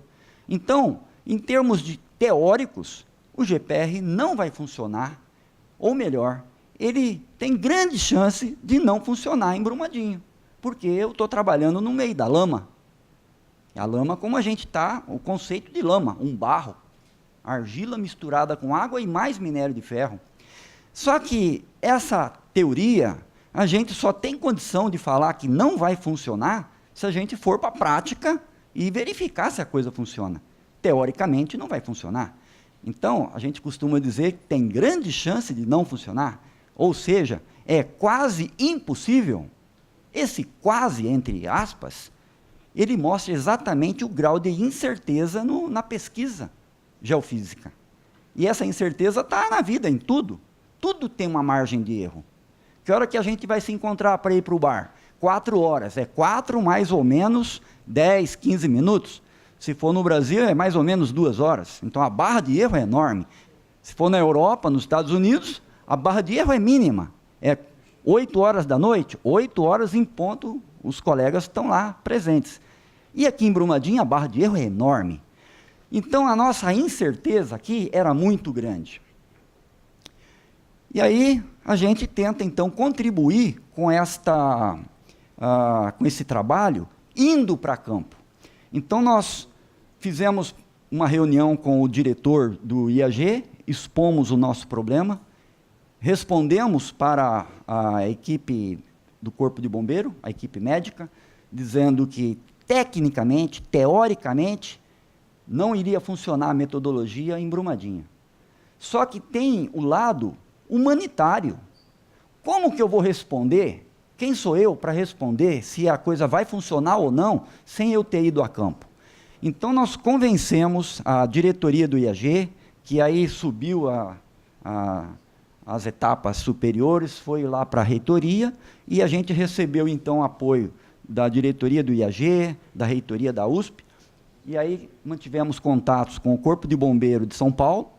Então, em termos teóricos, o GPR não vai funcionar, ou melhor, ele tem grande chance de não funcionar em Brumadinho, porque eu estou trabalhando no meio da lama. A lama, como a gente está, o conceito de lama, um barro, argila misturada com água e mais minério de ferro. Só que essa teoria, a gente só tem condição de falar que não vai funcionar se a gente for para a prática e verificar se a coisa funciona. Teoricamente, não vai funcionar. Então, a gente costuma dizer que tem grande chance de não funcionar, ou seja, é quase impossível. Esse quase, entre aspas, ele mostra exatamente o grau de incerteza na pesquisa geofísica. E essa incerteza está na vida, em tudo. Tudo tem uma margem de erro. Que hora que a gente vai se encontrar para ir para o bar? 4 horas. 4 mais ou menos 10, 15 minutos. Se for no Brasil, é mais ou menos 2 horas. Então, a barra de erro é enorme. Se for na Europa, nos Estados Unidos, a barra de erro é mínima. 8 horas da noite, 8 horas em ponto, os colegas estão lá presentes. E aqui em Brumadinho, a barra de erro é enorme. Então, a nossa incerteza aqui era muito grande. E aí, a gente tenta, então, contribuir com esse trabalho, indo para campo. Então, nós fizemos uma reunião com o diretor do IAG, expomos o nosso problema, respondemos para a equipe do Corpo de Bombeiro, a equipe médica, dizendo que, tecnicamente, teoricamente, não iria funcionar a metodologia em Brumadinho. Só que tem o lado humanitário. Como que eu vou responder? Quem sou eu para responder se a coisa vai funcionar ou não, sem eu ter ido a campo? Então, nós convencemos a diretoria do IAG, que aí subiu as etapas superiores, foi lá para a reitoria, e a gente recebeu, então, apoio da diretoria do IAG, da reitoria da USP, e aí mantivemos contatos com o Corpo de Bombeiro de São Paulo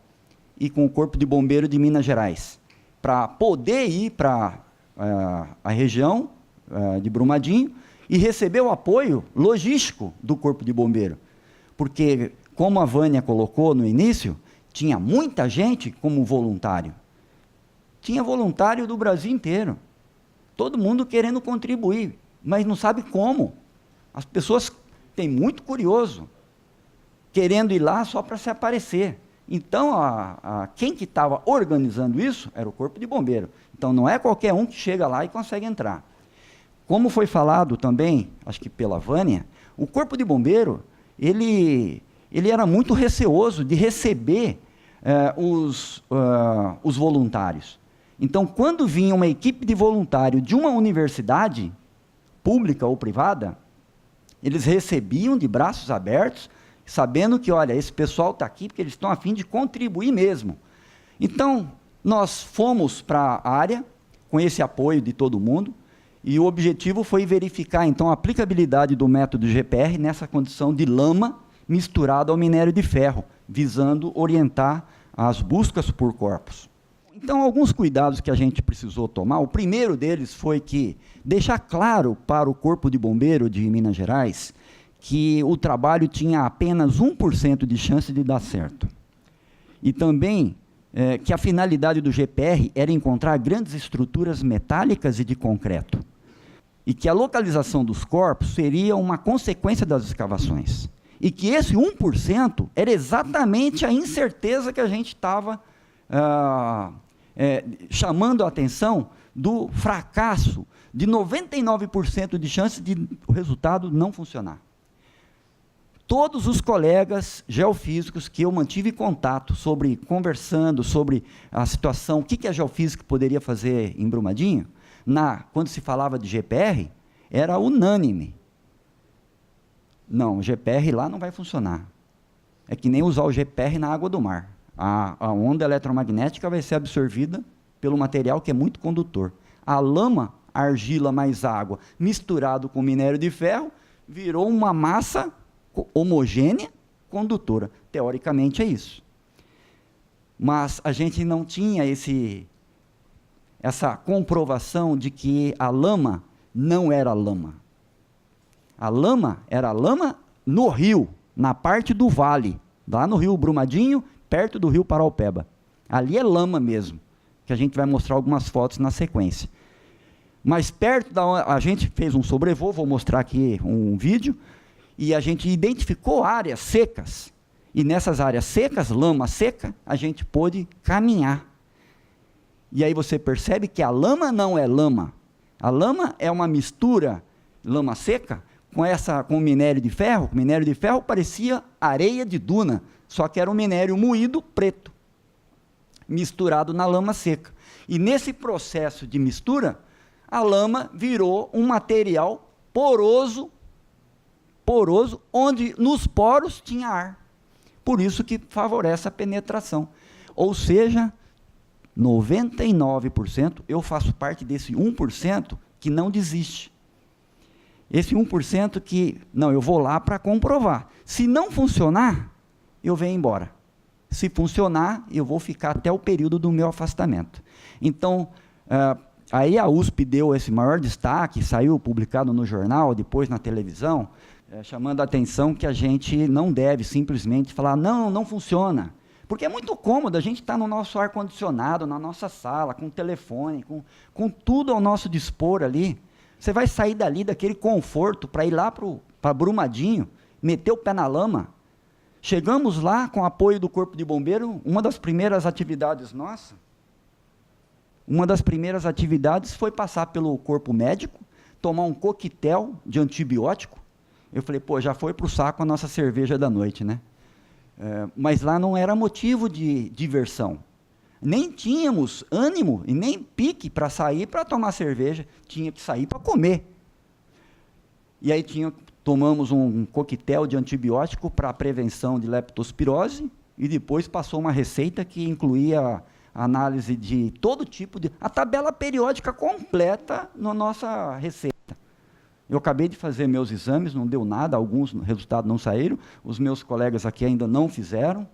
e com o Corpo de Bombeiro de Minas Gerais, para poder ir para a região de Brumadinho e receber o apoio logístico do Corpo de Bombeiro. Porque, como a Vânia colocou no início, tinha muita gente como voluntário. Tinha voluntário do Brasil inteiro. Todo mundo querendo contribuir, mas não sabe como. As pessoas têm muito curioso, querendo ir lá só para se aparecer. Então, quem que estava organizando isso era o Corpo de Bombeiro. Então, não é qualquer um que chega lá e consegue entrar. Como foi falado também, acho que pela Vânia, o Corpo de Bombeiro, ele era muito receoso de receber os voluntários. Então, quando vinha uma equipe de voluntário de uma universidade, pública ou privada, eles recebiam de braços abertos, sabendo que, olha, esse pessoal está aqui porque eles estão a fim de contribuir mesmo. Então, nós fomos para a área, com esse apoio de todo mundo, e o objetivo foi verificar, então, a aplicabilidade do método GPR nessa condição de lama misturada ao minério de ferro, visando orientar as buscas por corpos. Então, alguns cuidados que a gente precisou tomar, o primeiro deles foi que deixar claro para o Corpo de Bombeiro de Minas Gerais que o trabalho tinha apenas 1% de chance de dar certo. E também que a finalidade do GPR era encontrar grandes estruturas metálicas e de concreto, e que a localização dos corpos seria uma consequência das escavações, e que esse 1% era exatamente a incerteza que a gente estava chamando a atenção do fracasso de 99% de chance de o resultado não funcionar. Todos os colegas geofísicos que eu mantive contato conversando sobre a situação, o que a geofísica poderia fazer em Brumadinho, quando se falava de GPR, era unânime. Não, o GPR lá não vai funcionar. É que nem usar o GPR na água do mar. A onda eletromagnética vai ser absorvida pelo material que é muito condutor. A lama, a argila mais água, misturado com minério de ferro, virou uma massa homogênea, condutora. Teoricamente é isso. Mas a gente não tinha essa comprovação de que a lama não era lama. A lama era lama no rio, na parte do vale, lá no rio Brumadinho, perto do rio Paraupeba. Ali é lama mesmo, que a gente vai mostrar algumas fotos na sequência. Mas perto a gente fez um sobrevoo, vou mostrar aqui um vídeo, e a gente identificou áreas secas. E nessas áreas secas, lama seca, a gente pôde caminhar. E aí você percebe que a lama não é lama. A lama é uma mistura, lama seca, com minério de ferro. O minério de ferro parecia areia de duna, só que era um minério moído preto, misturado na lama seca. E nesse processo de mistura, a lama virou um material poroso, onde nos poros tinha ar. Por isso que favorece a penetração. Ou seja, 99%, eu faço parte desse 1% que não desiste. Esse 1% que, não, eu vou lá para comprovar. Se não funcionar, eu venho embora. Se funcionar, eu vou ficar até o período do meu afastamento. Então, aí a USP deu esse maior destaque, saiu publicado no jornal, depois na televisão, chamando a atenção que a gente não deve simplesmente falar, não funciona. Porque é muito cômodo, a gente está no nosso ar-condicionado, na nossa sala, com o telefone, com tudo ao nosso dispor ali. Você vai sair dali, daquele conforto, para ir lá para Brumadinho, meter o pé na lama. Chegamos lá com apoio do Corpo de Bombeiro, uma das primeiras atividades nossa, foi passar pelo corpo médico, tomar um coquetel de antibiótico. Eu falei, já foi para o saco a nossa cerveja da noite, né? Mas lá não era motivo de diversão. Nem tínhamos ânimo e nem pique para sair para tomar cerveja, tinha que sair para comer. E aí tomamos um coquetel de antibiótico para a prevenção de leptospirose e depois passou uma receita que incluía a análise de todo tipo a tabela periódica completa na nossa receita. Eu acabei de fazer meus exames, não deu nada, alguns resultados não saíram, os meus colegas aqui ainda não fizeram,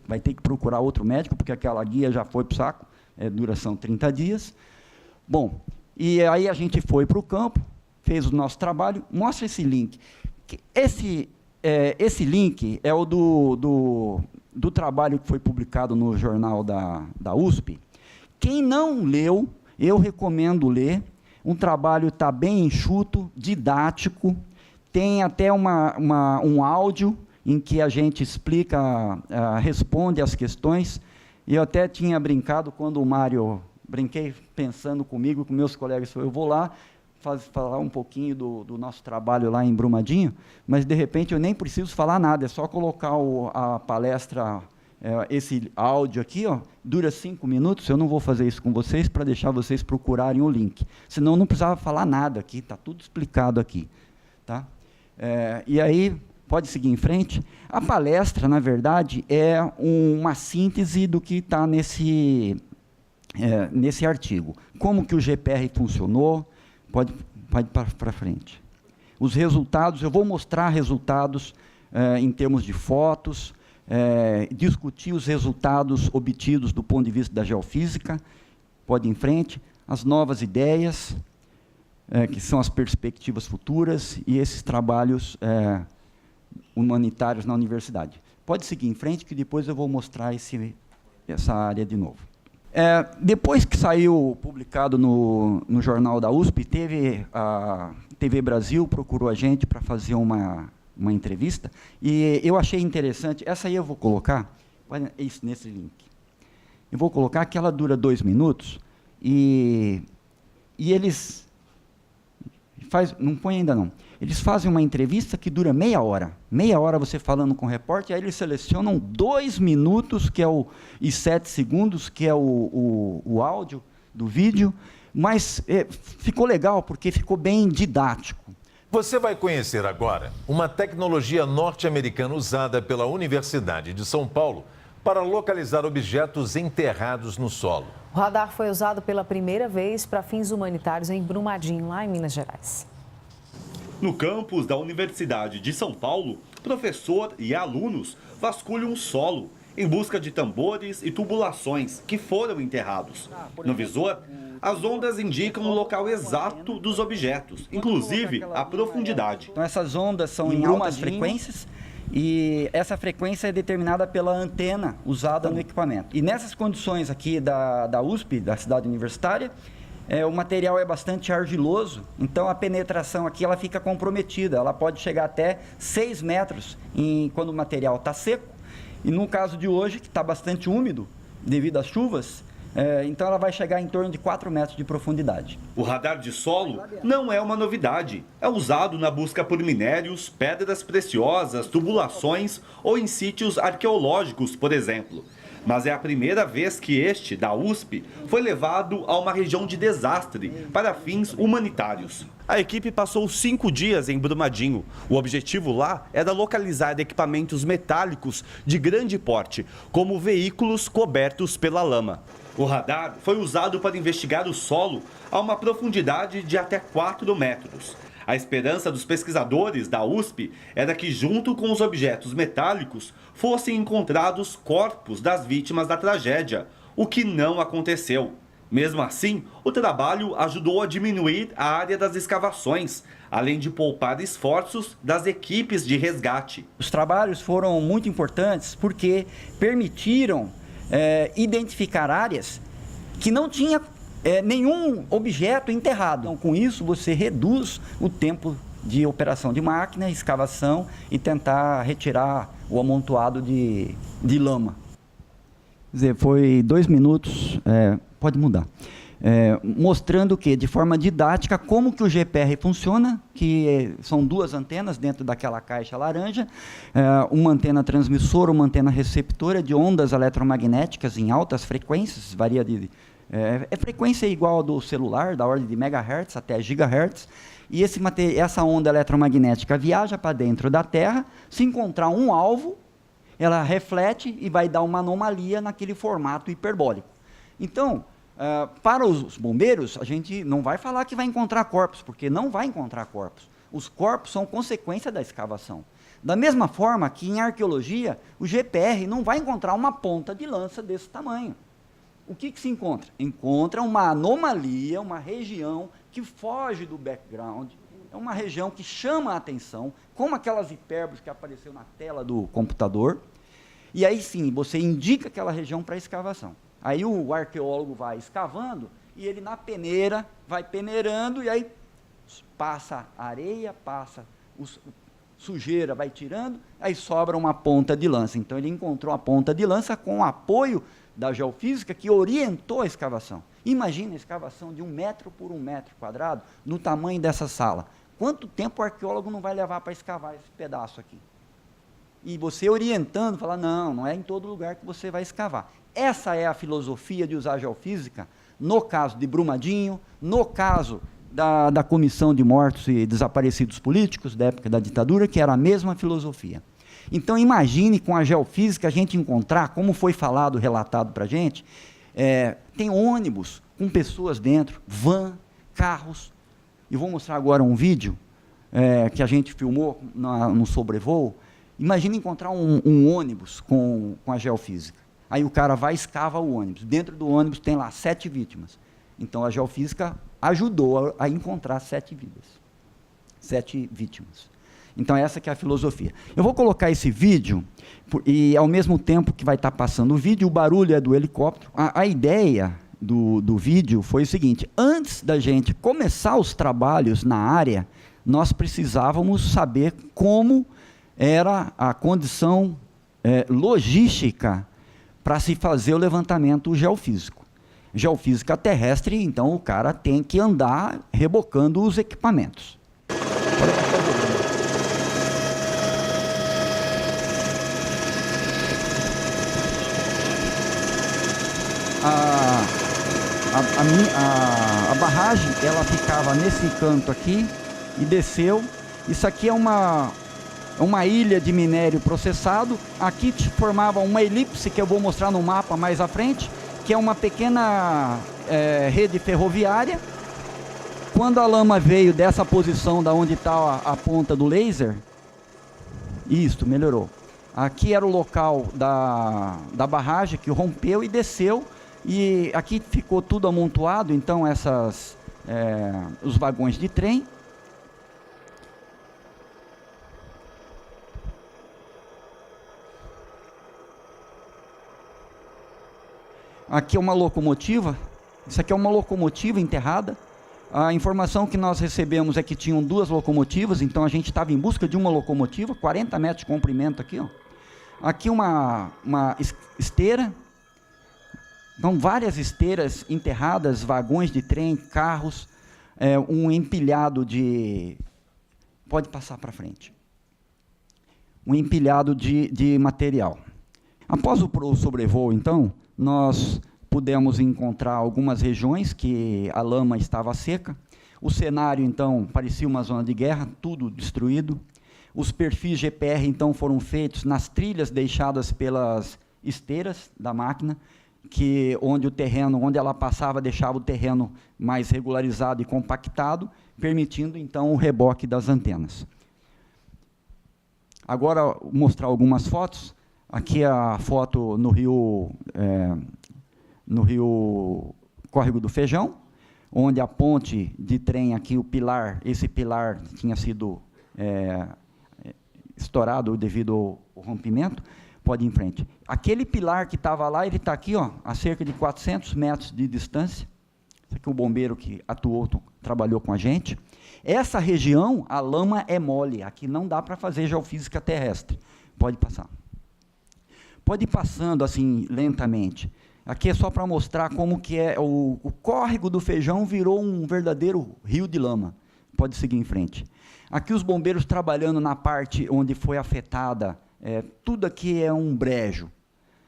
vai ter que procurar outro médico, porque aquela guia já foi para o saco, duração 30 dias. Bom, e aí a gente foi para o campo, fez o nosso trabalho, mostra esse link. Esse link é o do trabalho que foi publicado no jornal da USP. Quem não leu, eu recomendo ler. Um trabalho está bem enxuto, didático, tem até um áudio em que a gente explica, responde as questões. Eu até tinha brincado quando o Mário, brinquei pensando comigo, com meus colegas, eu vou lá falar um pouquinho do nosso trabalho lá em Brumadinho, mas de repente eu nem preciso falar nada, é só colocar a palestra, esse áudio aqui, dura 5 minutos, eu não vou fazer isso com vocês para deixar vocês procurarem o link, senão não precisava falar nada aqui, está tudo explicado aqui. Tá? E aí, pode seguir em frente. A palestra, na verdade, é uma síntese do que está nesse artigo. Como que o GPR funcionou, pode para frente. Os resultados, eu vou mostrar resultados em termos de fotos, discutir os resultados obtidos do ponto de vista da geofísica, pode ir em frente, as novas ideias, que são as perspectivas futuras, e esses trabalhos humanitários na universidade. Pode seguir em frente, que depois eu vou mostrar esse essa área de novo. Depois que saiu publicado no jornal da USP, a TV Brasil procurou a gente para fazer uma entrevista, e eu achei interessante, essa aí eu vou colocar, nesse link. Eu vou colocar que ela dura 2 minutos, e eles não põe ainda não. Eles fazem uma entrevista que dura meia hora você falando com o repórter, aí eles selecionam 2 minutos e 7 segundos, que é o áudio do vídeo, mas ficou legal, porque ficou bem didático. Você vai conhecer agora uma tecnologia norte-americana usada pela Universidade de São Paulo para localizar objetos enterrados no solo. O radar foi usado pela primeira vez para fins humanitários em Brumadinho, lá em Minas Gerais. No campus da Universidade de São Paulo, professor e alunos vasculham o solo em busca de tambores e tubulações que foram enterrados. No visor, as ondas indicam o local exato dos objetos, inclusive a profundidade. Então, essas ondas são em altas frequências, e essa frequência é determinada pela antena usada no equipamento. E nessas condições aqui da USP, da cidade universitária, o material é bastante argiloso, então a penetração aqui ela fica comprometida, ela pode chegar até 6 metros quando o material está seco, e no caso de hoje, que está bastante úmido devido às chuvas, então ela vai chegar em torno de 4 metros de profundidade. O radar de solo não é uma novidade. É usado na busca por minérios, pedras preciosas, tubulações ou em sítios arqueológicos, por exemplo. Mas é a primeira vez que este, da USP, foi levado a uma região de desastre para fins humanitários. A equipe passou 5 dias em Brumadinho. O objetivo lá era localizar equipamentos metálicos de grande porte, como veículos cobertos pela lama. O radar foi usado para investigar o solo a uma profundidade de até 4 metros. A esperança dos pesquisadores da USP era que, junto com os objetos metálicos, fossem encontrados corpos das vítimas da tragédia, o que não aconteceu. Mesmo assim, o trabalho ajudou a diminuir a área das escavações, além de poupar esforços das equipes de resgate. Os trabalhos foram muito importantes porque permitiram identificar áreas que não tinha nenhum objeto enterrado. Então, com isso, você reduz o tempo de operação de máquina, escavação e tentar retirar o amontoado de lama. Quer dizer, foi 2 minutos, pode mudar, mostrando que, de forma didática, como que o GPR funciona, que são 2 antenas dentro daquela caixa laranja, uma antena transmissora, uma antena receptora de ondas eletromagnéticas em altas frequências, varia de... frequência igual a do celular, da ordem de megahertz até gigahertz, e essa onda eletromagnética viaja para dentro da Terra, se encontrar um alvo, ela reflete e vai dar uma anomalia naquele formato hiperbólico. Então, para os bombeiros, a gente não vai falar que vai encontrar corpos, porque não vai encontrar corpos. Os corpos são consequência da escavação. Da mesma forma que em arqueologia, o GPR não vai encontrar uma ponta de lança desse tamanho. O que se encontra? Encontra uma anomalia, uma região que foge do background, é uma região que chama a atenção, como aquelas hipérboles que apareceu na tela do computador, e aí sim, você indica aquela região para escavação. Aí o arqueólogo vai escavando, e ele na peneira, vai peneirando, e aí passa areia, passa sujeira, vai tirando, aí sobra uma ponta de lança. Então ele encontrou a ponta de lança com o apoio da geofísica que orientou a escavação. Imagina a escavação de 1 metro por 1 metro quadrado no tamanho dessa sala. Quanto tempo o arqueólogo não vai levar para escavar esse pedaço aqui? E você orientando, falar, não é em todo lugar que você vai escavar. Essa é a filosofia de usar a geofísica no caso de Brumadinho, no caso da Comissão de Mortos e Desaparecidos Políticos, da época da ditadura, que era a mesma filosofia. Então, imagine com a geofísica a gente encontrar, como foi falado, relatado para a gente, tem ônibus com pessoas dentro, van, carros. E vou mostrar agora um vídeo que a gente filmou no sobrevoo. Imagine encontrar um ônibus com a geofísica. Aí o cara vai e escava o ônibus. Dentro do ônibus tem lá 7 vítimas. Então, a geofísica ajudou a encontrar 7 vidas. 7 vítimas. Então, essa que é a filosofia. Eu vou colocar esse vídeo, e ao mesmo tempo que vai estar passando o vídeo, o barulho é do helicóptero. A ideia do vídeo foi o seguinte: antes da gente começar os trabalhos na área, nós precisávamos saber como era a condição logística para se fazer o levantamento geofísico. Geofísica terrestre, então o cara tem que andar rebocando os equipamentos. A barragem, ela ficava nesse canto aqui e desceu. Isso aqui é uma ilha de minério processado. Aqui formava uma elipse, que eu vou mostrar no mapa mais à frente, que é uma pequena rede ferroviária. Quando a lama veio dessa posição da onde está a ponta do laser, isso, melhorou. Aqui era o local da barragem que rompeu e desceu. E aqui ficou tudo amontoado, então os vagões de trem. Aqui é uma locomotiva, isso aqui é uma locomotiva enterrada. A informação que nós recebemos é que tinham 2 locomotivas, então a gente estava em busca de uma locomotiva, 40 metros de comprimento aqui, ó. Aqui uma esteira. Então, várias esteiras enterradas, vagões de trem, carros, um empilhado de... Pode passar para frente. Um empilhado de material. Após o sobrevoo, então, nós pudemos encontrar algumas regiões que a lama estava seca. O cenário, então, parecia uma zona de guerra, tudo destruído. Os perfis GPR, então, foram feitos nas trilhas deixadas pelas esteiras da máquina, onde ela passava, deixava o terreno mais regularizado e compactado, permitindo, então, o reboque das antenas. Agora, mostrar algumas fotos. Aqui a foto no rio Córrego do Feijão, onde a ponte de trem aqui, esse pilar tinha sido estourado devido ao rompimento. Pode ir em frente. Aquele pilar que estava lá, ele está aqui, ó, a cerca de 400 metros de distância. Esse aqui é o bombeiro que trabalhou com a gente. Essa região, a lama é mole. Aqui não dá para fazer geofísica terrestre. Pode passar. Pode ir passando assim, lentamente. Aqui é só para mostrar como que o Córrego do Feijão virou um verdadeiro rio de lama. Pode seguir em frente. Aqui os bombeiros trabalhando na parte onde foi afetada. Tudo aqui é um brejo.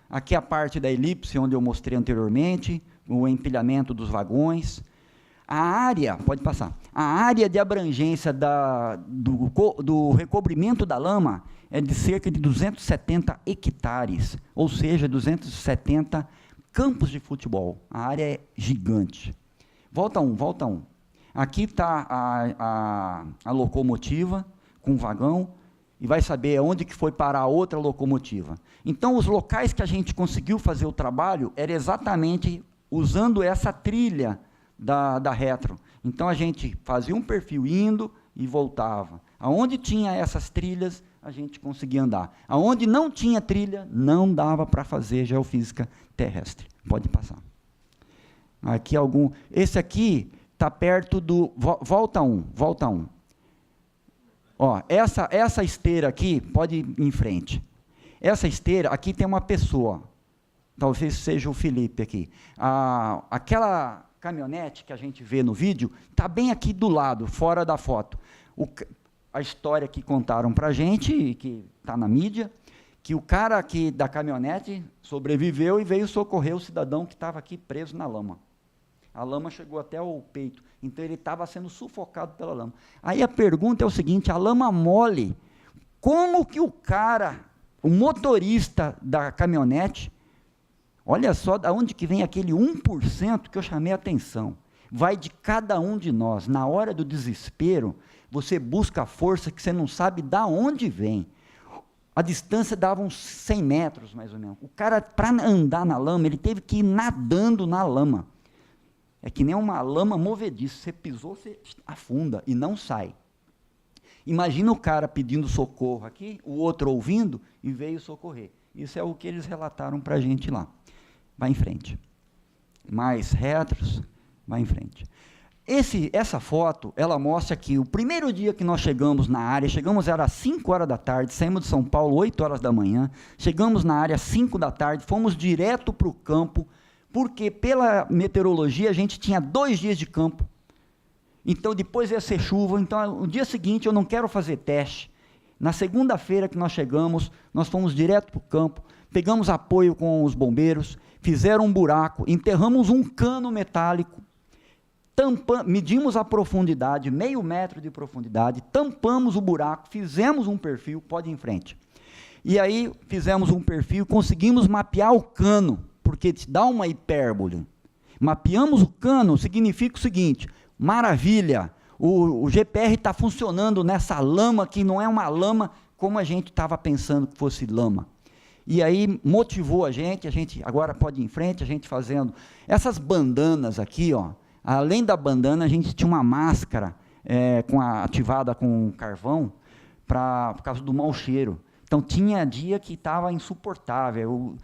Aqui a parte da elipse, onde eu mostrei anteriormente, o empilhamento dos vagões. A área, pode passar, a área de abrangência do recobrimento da lama é de cerca de 270 hectares, ou seja, 270 campos de futebol. A área é gigante. Volta um. Aqui está a locomotiva com vagão, e vai saber onde que foi parar a outra locomotiva. Então, os locais que a gente conseguiu fazer o trabalho era exatamente usando essa trilha da retro. Então, a gente fazia um perfil indo e voltava. Aonde tinha essas trilhas, a gente conseguia andar. Aonde não tinha trilha, não dava para fazer geofísica terrestre. Pode passar. Aqui esse aqui está perto do... Volta um. Ó, essa esteira aqui, pode ir em frente. Essa esteira, aqui tem uma pessoa, talvez seja o Felipe aqui. Aquela caminhonete que a gente vê no vídeo, está bem aqui do lado, fora da foto. A história que contaram para a gente, que está na mídia, que o cara aqui da caminhonete sobreviveu e veio socorrer o cidadão que estava aqui preso na lama. A lama chegou até o peito, então ele estava sendo sufocado pela lama. Aí a pergunta é o seguinte: a lama mole, como que o motorista da caminhonete, olha só de onde que vem aquele 1% que eu chamei a atenção, vai de cada um de nós. Na hora do desespero, você busca a força que você não sabe de onde vem. A distância dava uns 100 metros, mais ou menos. O cara, para andar na lama, ele teve que ir nadando na lama. É que nem uma lama movediça, você pisou, você afunda e não sai. Imagina o cara pedindo socorro aqui, o outro ouvindo e veio socorrer. Isso é o que eles relataram para a gente lá. Vai em frente. Mais retros, vai em frente. Essa foto, ela mostra que o primeiro dia que nós chegamos na área, era às 5 horas da tarde, saímos de São Paulo 8 horas da manhã, chegamos na área às 5 da tarde, fomos direto para o campo, porque pela meteorologia a gente tinha 2 dias de campo. Então depois ia ser chuva, então no dia seguinte eu não quero fazer teste. Na segunda-feira que nós chegamos, nós fomos direto para o campo, pegamos apoio com os bombeiros, fizeram um buraco, enterramos um cano metálico, medimos a profundidade, meio metro de profundidade, tampamos o buraco, fizemos um perfil, pode ir em frente. E aí fizemos um perfil, conseguimos mapear o cano, porque te dá uma hipérbole. Mapeamos o cano, significa o seguinte, maravilha, o GPR está funcionando nessa lama, que não é uma lama como a gente estava pensando que fosse lama. E aí motivou a gente agora pode ir em frente, a gente fazendo essas bandanas aqui, ó. Além da bandana, a gente tinha uma máscara ativada com carvão por causa do mau cheiro. Então, tinha dia que estava insuportável.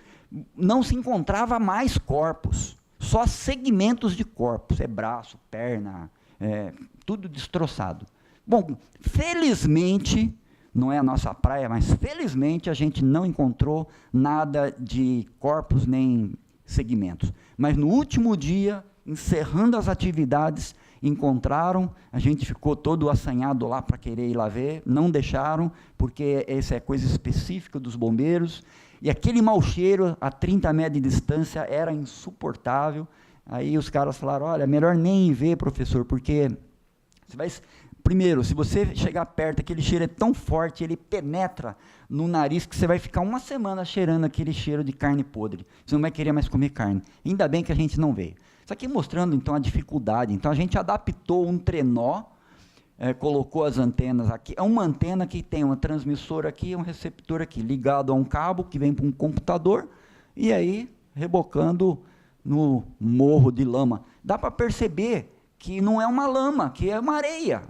Não se encontrava mais corpos, só segmentos de corpos, braço, perna, tudo destroçado. Bom, felizmente, não é a nossa praia, mas felizmente a gente não encontrou nada de corpos nem segmentos. Mas no último dia, encerrando as atividades, encontraram, a gente ficou todo assanhado lá para querer ir lá ver, não deixaram, porque essa é coisa específica dos bombeiros, e aquele mau cheiro a 30 metros de distância era insuportável. Aí os caras falaram, olha, melhor nem ir ver, professor, porque primeiro, se você chegar perto, aquele cheiro é tão forte, ele penetra no nariz, que você vai ficar uma semana cheirando aquele cheiro de carne podre, você não vai querer mais comer carne. Ainda bem que a gente não veio. Isso aqui mostrando, então, a dificuldade. Então, a gente adaptou um trenó, colocou as antenas aqui. É uma antena que tem uma transmissora aqui e um receptor aqui, ligado a um cabo que vem para um computador, e aí, rebocando no morro de lama. Dá para perceber que não é uma lama, que é uma areia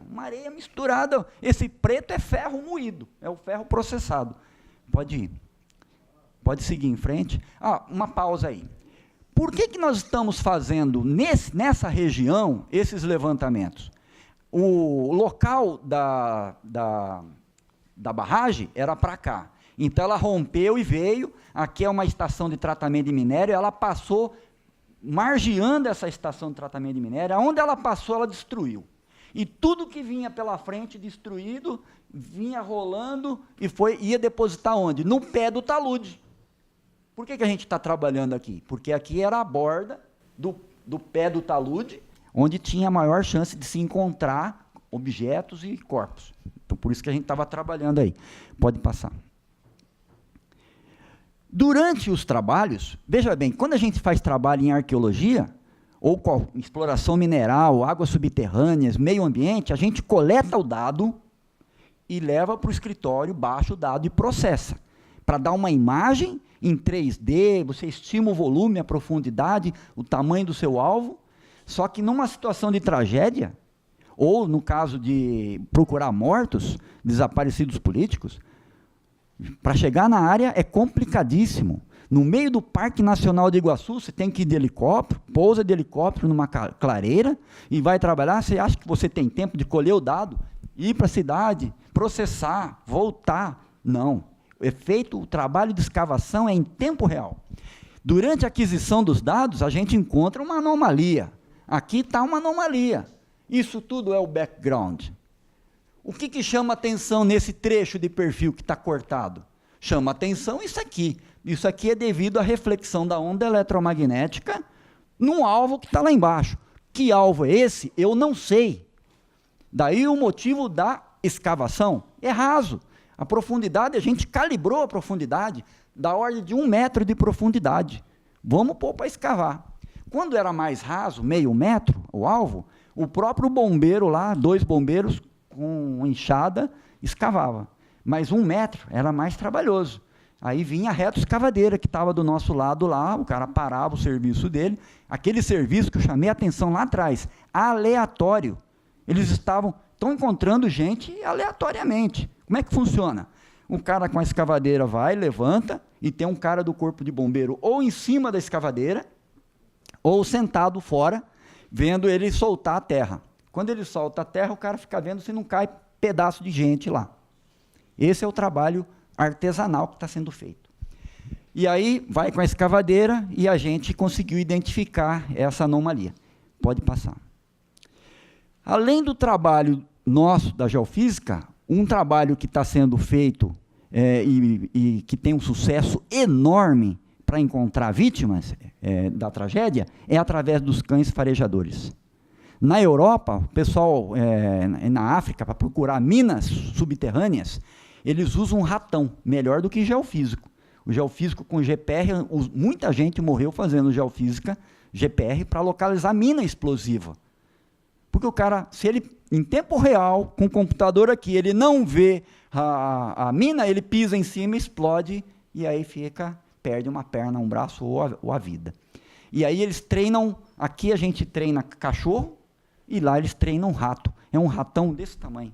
misturada. Esse preto é ferro moído, é o ferro processado. Pode ir. Pode seguir em frente. Uma pausa aí. Por que nós estamos fazendo nessa região esses levantamentos? O local da barragem era para cá. Então ela rompeu e veio. Aqui é uma estação de tratamento de minério. Ela passou margeando essa estação de tratamento de minério. Onde ela passou, ela destruiu. E tudo que vinha pela frente destruído, vinha rolando e ia depositar onde? No pé do talude. Por que a gente está trabalhando aqui? Porque aqui era a borda do pé do talude, onde tinha a maior chance de se encontrar objetos e corpos. Então, por isso que a gente estava trabalhando aí. Pode passar. Durante os trabalhos, veja bem, quando a gente faz trabalho em arqueologia, ou com exploração mineral, águas subterrâneas, meio ambiente, a gente coleta o dado e leva para o escritório, baixa o dado e processa. Para dar uma imagem em 3D, você estima o volume, a profundidade, o tamanho do seu alvo, só que numa situação de tragédia, ou no caso de procurar mortos, desaparecidos políticos, para chegar na área é complicadíssimo. No meio do Parque Nacional de Iguaçu, você tem que ir de helicóptero, pousa de helicóptero numa clareira e vai trabalhar, você acha que você tem tempo de colher o dado, ir para a cidade, processar, voltar. Não. O trabalho de escavação é em tempo real. Durante a aquisição dos dados, a gente encontra uma anomalia. Aqui está uma anomalia. Isso tudo é o background. O que chama atenção nesse trecho de perfil que está cortado? Chama atenção isso aqui. Isso aqui é devido à reflexão da onda eletromagnética num alvo que está lá embaixo. Que alvo é esse? Eu não sei. Daí o motivo da escavação é raso. A profundidade, a gente calibrou a profundidade da ordem de 1 metro de profundidade. Vamos pôr para escavar. Quando era mais raso, meio metro, o alvo, o próprio bombeiro lá, 2 bombeiros com enxada, escavava. Mas 1 metro era mais trabalhoso. Aí vinha a reto escavadeira, que estava do nosso lado lá, o cara parava o serviço dele. Aquele serviço que eu chamei a atenção lá atrás, aleatório. Eles estavam estão encontrando gente aleatoriamente. Como é que funciona? Um cara com a escavadeira vai, levanta, e tem um cara do corpo de bombeiro ou em cima da escavadeira, ou sentado fora, vendo ele soltar a terra. Quando ele solta a terra, o cara fica vendo se não cai pedaço de gente lá. Esse é o trabalho artesanal que está sendo feito. E aí, vai com a escavadeira e a gente conseguiu identificar essa anomalia. Pode passar. Além do trabalho nosso, da geofísica, um trabalho que está sendo feito e que tem um sucesso enorme para encontrar vítimas da tragédia é através dos cães farejadores. Na Europa, o pessoal, na África, para procurar minas subterrâneas, eles usam um ratão, melhor do que geofísico. O geofísico com GPR, muita gente morreu fazendo geofísica GPR para localizar mina explosiva. Porque o cara, se ele, em tempo real, com o computador aqui, ele não vê a mina, ele pisa em cima, explode, e aí perde uma perna, um braço ou a vida. E aí eles treinam, aqui a gente treina cachorro, e lá eles treinam rato. É um ratão desse tamanho.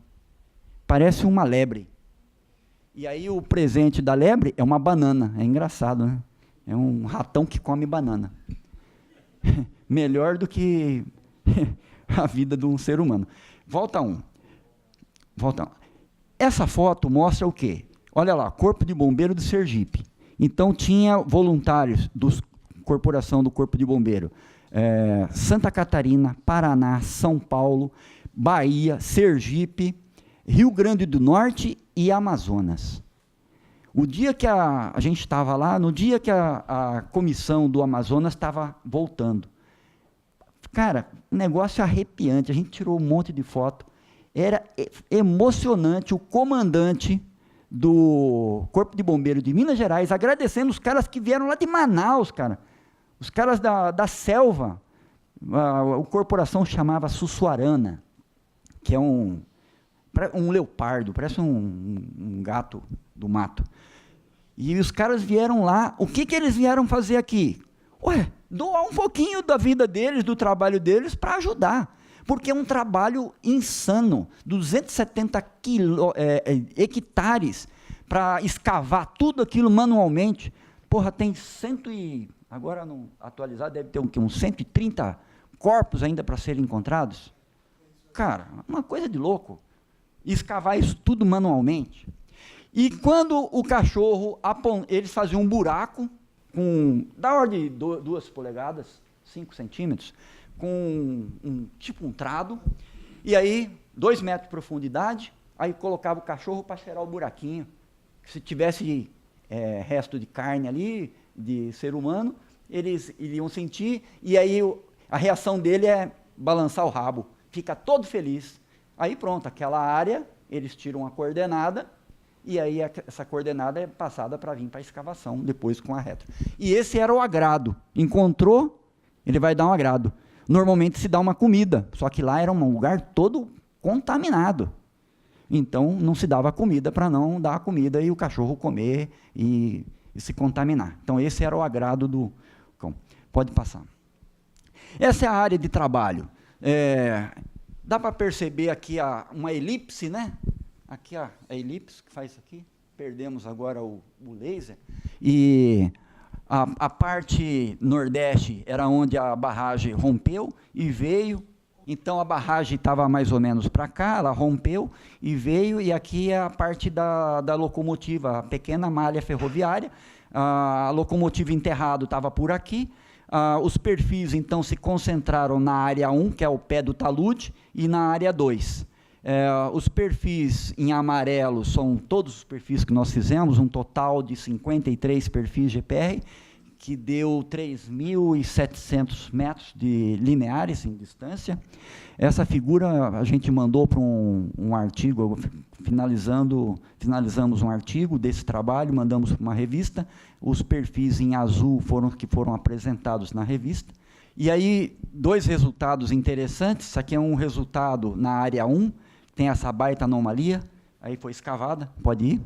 Parece uma lebre. E aí o presente da lebre é uma banana. É engraçado, né? É um ratão que come banana. Melhor do que a vida de um ser humano. Volta um. Essa foto mostra o quê? Olha lá, Corpo de Bombeiro de Sergipe. Então, tinha voluntários da Corporação do Corpo de Bombeiro. Santa Catarina, Paraná, São Paulo, Bahia, Sergipe, Rio Grande do Norte e Amazonas. O dia que a gente estava lá, no dia que a comissão do Amazonas estava voltando, cara, um negócio arrepiante, a gente tirou um monte de foto, era emocionante, o comandante do Corpo de Bombeiro de Minas Gerais, agradecendo os caras que vieram lá de Manaus, cara, os caras da selva, a corporação chamava Sussuarana, que é um leopardo, parece um gato do mato. E os caras vieram lá, o que eles vieram fazer aqui? Doar um pouquinho da vida deles, do trabalho deles, para ajudar. Porque é um trabalho insano, 270 hectares, para escavar tudo aquilo manualmente. Porra, tem agora não atualizado, deve ter uns 130 corpos ainda para serem encontrados. Cara, uma coisa de louco. Escavar isso tudo manualmente. E quando o cachorro, eles faziam um buraco, da ordem de 2 polegadas, 5 centímetros, com tipo um trado, e aí 2 metros de profundidade, aí colocava o cachorro para cheirar o buraquinho. Se tivesse resto de carne ali, de ser humano, eles iriam sentir, e aí a reação dele é balançar o rabo, fica todo feliz. Aí pronto, aquela área, eles tiram a coordenada, e aí essa coordenada é passada para vir para a escavação, depois com a retro. E esse era o agrado. Encontrou, ele vai dar um agrado. Normalmente se dá uma comida, só que lá era um lugar todo contaminado. Então, não se dava comida para não dar a comida e o cachorro comer e se contaminar. Então, esse era o agrado do cão. Pode passar. Essa é a área de trabalho. Dá para perceber aqui uma elipse, né? Aqui a elipse que faz isso aqui. Perdemos agora o laser. E a parte nordeste era onde a barragem rompeu e veio. Então, a barragem estava mais ou menos para cá, ela rompeu e veio, e aqui é a parte da locomotiva, a pequena malha ferroviária. A locomotiva enterrado estava por aqui. Os perfis, então, se concentraram na área 1, que é o pé do talude, e na área 2. Os perfis em amarelo são todos os perfis que nós fizemos, um total de 53 perfis GPR, que deu 3.700 metros de lineares em distância. Essa figura a gente mandou para um artigo, finalizamos um artigo desse trabalho, mandamos para uma revista. Os perfis em azul foram apresentados na revista. E aí, 2 resultados interessantes. Isso aqui é um resultado na área 1, tem essa baita anomalia, aí foi escavada, pode ir.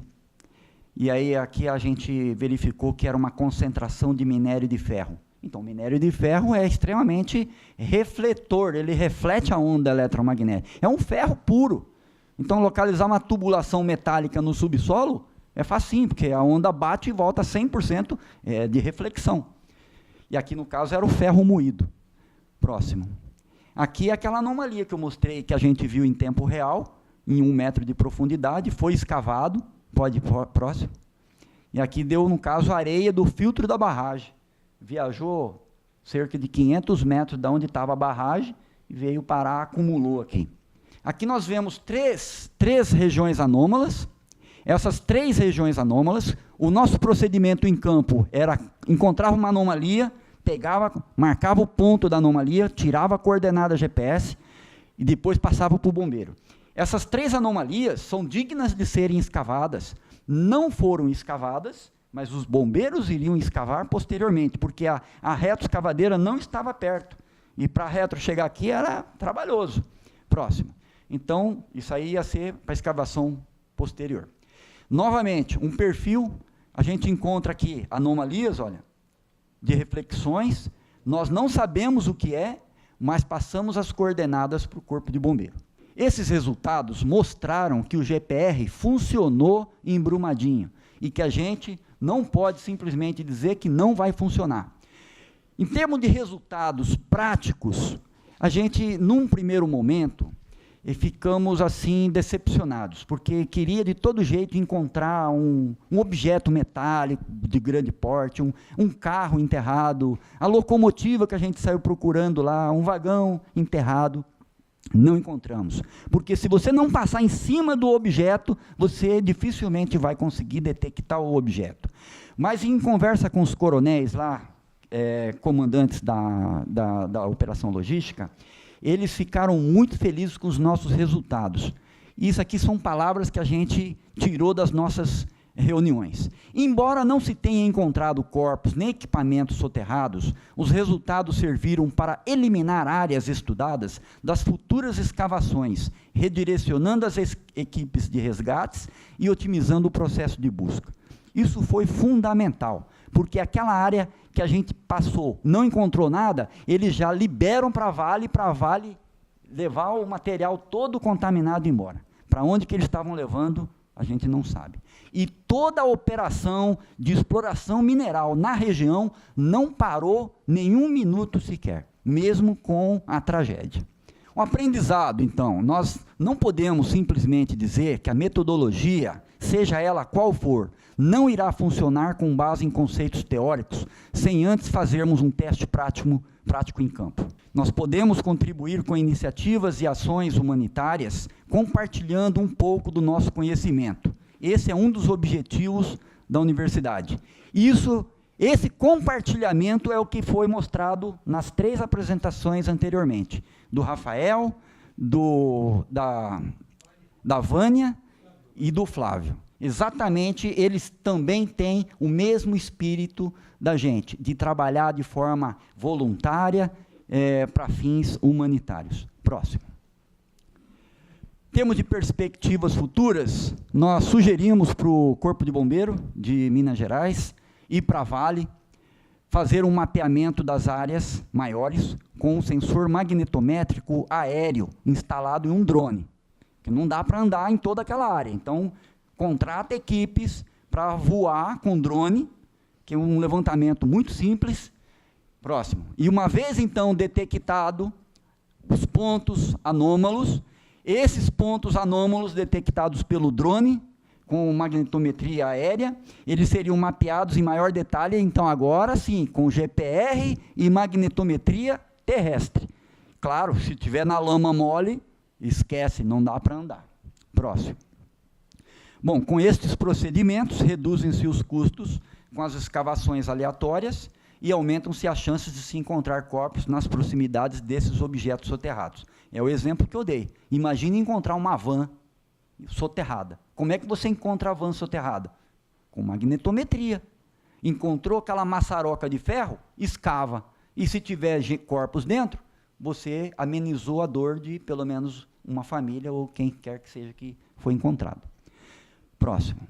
E aí aqui a gente verificou que era uma concentração de minério de ferro. Então, o minério de ferro é extremamente refletor, ele reflete a onda eletromagnética. É um ferro puro. Então, localizar uma tubulação metálica no subsolo é facinho, porque a onda bate e volta 100% de reflexão. E aqui, no caso, era o ferro moído. Próximo. Aqui é aquela anomalia que eu mostrei, que a gente viu em tempo real, em 1 metro de profundidade, foi escavado, pode ir próximo. E aqui deu, no caso, a areia do filtro da barragem. Viajou cerca de 500 metros de onde estava a barragem e veio parar, acumulou aqui. Aqui nós vemos três regiões anômalas. Essas 3 regiões anômalas, o nosso procedimento em campo era, encontrava uma anomalia, pegava, marcava o ponto da anomalia, tirava a coordenada GPS e depois passava para o bombeiro. Essas 3 anomalias são dignas de serem escavadas, não foram escavadas, mas os bombeiros iriam escavar posteriormente, porque a retroescavadeira não estava perto, e para a retro chegar aqui era trabalhoso. Próximo. Então, isso aí ia ser para escavação posterior. Novamente, um perfil, a gente encontra aqui anomalias, olha, de reflexões, nós não sabemos o que é, mas passamos as coordenadas para o corpo de bombeiro. Esses resultados mostraram que o GPR funcionou em Brumadinho e que a gente não pode simplesmente dizer que não vai funcionar. Em termos de resultados práticos, a gente, num primeiro momento, ficamos assim decepcionados, porque queria de todo jeito encontrar um objeto metálico de grande porte, um carro enterrado, a locomotiva que a gente saiu procurando lá, um vagão enterrado. Não encontramos, porque se você não passar em cima do objeto, você dificilmente vai conseguir detectar o objeto. Mas em conversa com os coronéis lá, comandantes da operação logística, eles ficaram muito felizes com os nossos resultados. Isso aqui são palavras que a gente tirou das nossas reuniões. Embora não se tenha encontrado corpos nem equipamentos soterrados, os resultados serviram para eliminar áreas estudadas das futuras escavações, redirecionando as equipes de resgates e otimizando o processo de busca. Isso foi fundamental, porque aquela área que a gente passou, não encontrou nada, eles já liberam para a Vale levar o material todo contaminado embora. Para onde que eles estavam levando, a gente não sabe. E toda a operação de exploração mineral na região não parou nenhum minuto sequer, mesmo com a tragédia. O aprendizado, então, nós não podemos simplesmente dizer que a metodologia, seja ela qual for, não irá funcionar com base em conceitos teóricos, sem antes fazermos um teste prático em campo. Nós podemos contribuir com iniciativas e ações humanitárias, compartilhando um pouco do nosso conhecimento. Esse é um dos objetivos da universidade. Esse compartilhamento é o que foi mostrado nas 3 apresentações anteriormente, do Rafael, da Vânia e do Flávio. Exatamente, eles também têm o mesmo espírito da gente, de trabalhar de forma voluntária para fins humanitários. Próximo. Em termos de perspectivas futuras, nós sugerimos para o Corpo de Bombeiro de Minas Gerais e para a Vale fazer um mapeamento das áreas maiores com um sensor magnetométrico aéreo instalado em um drone, que não dá para andar em toda aquela área. Então, contrata equipes para voar com drone, que é um levantamento muito simples. Próximo. E uma vez, então, detectado os pontos anômalos, esses pontos anômalos detectados pelo drone, com magnetometria aérea, eles seriam mapeados em maior detalhe, então agora sim, com GPR e magnetometria terrestre. Claro, se tiver na lama mole, esquece, não dá para andar. Próximo. Bom, com estes procedimentos, reduzem-se os custos com as escavações aleatórias e aumentam-se as chances de se encontrar corpos nas proximidades desses objetos soterrados. É o exemplo que eu dei. Imagine encontrar uma van soterrada. Como é que você encontra a van soterrada? Com magnetometria. Encontrou aquela maçaroca de ferro? Escava. E se tiver corpos dentro, você amenizou a dor de pelo menos uma família ou quem quer que seja que foi encontrado. Próximo.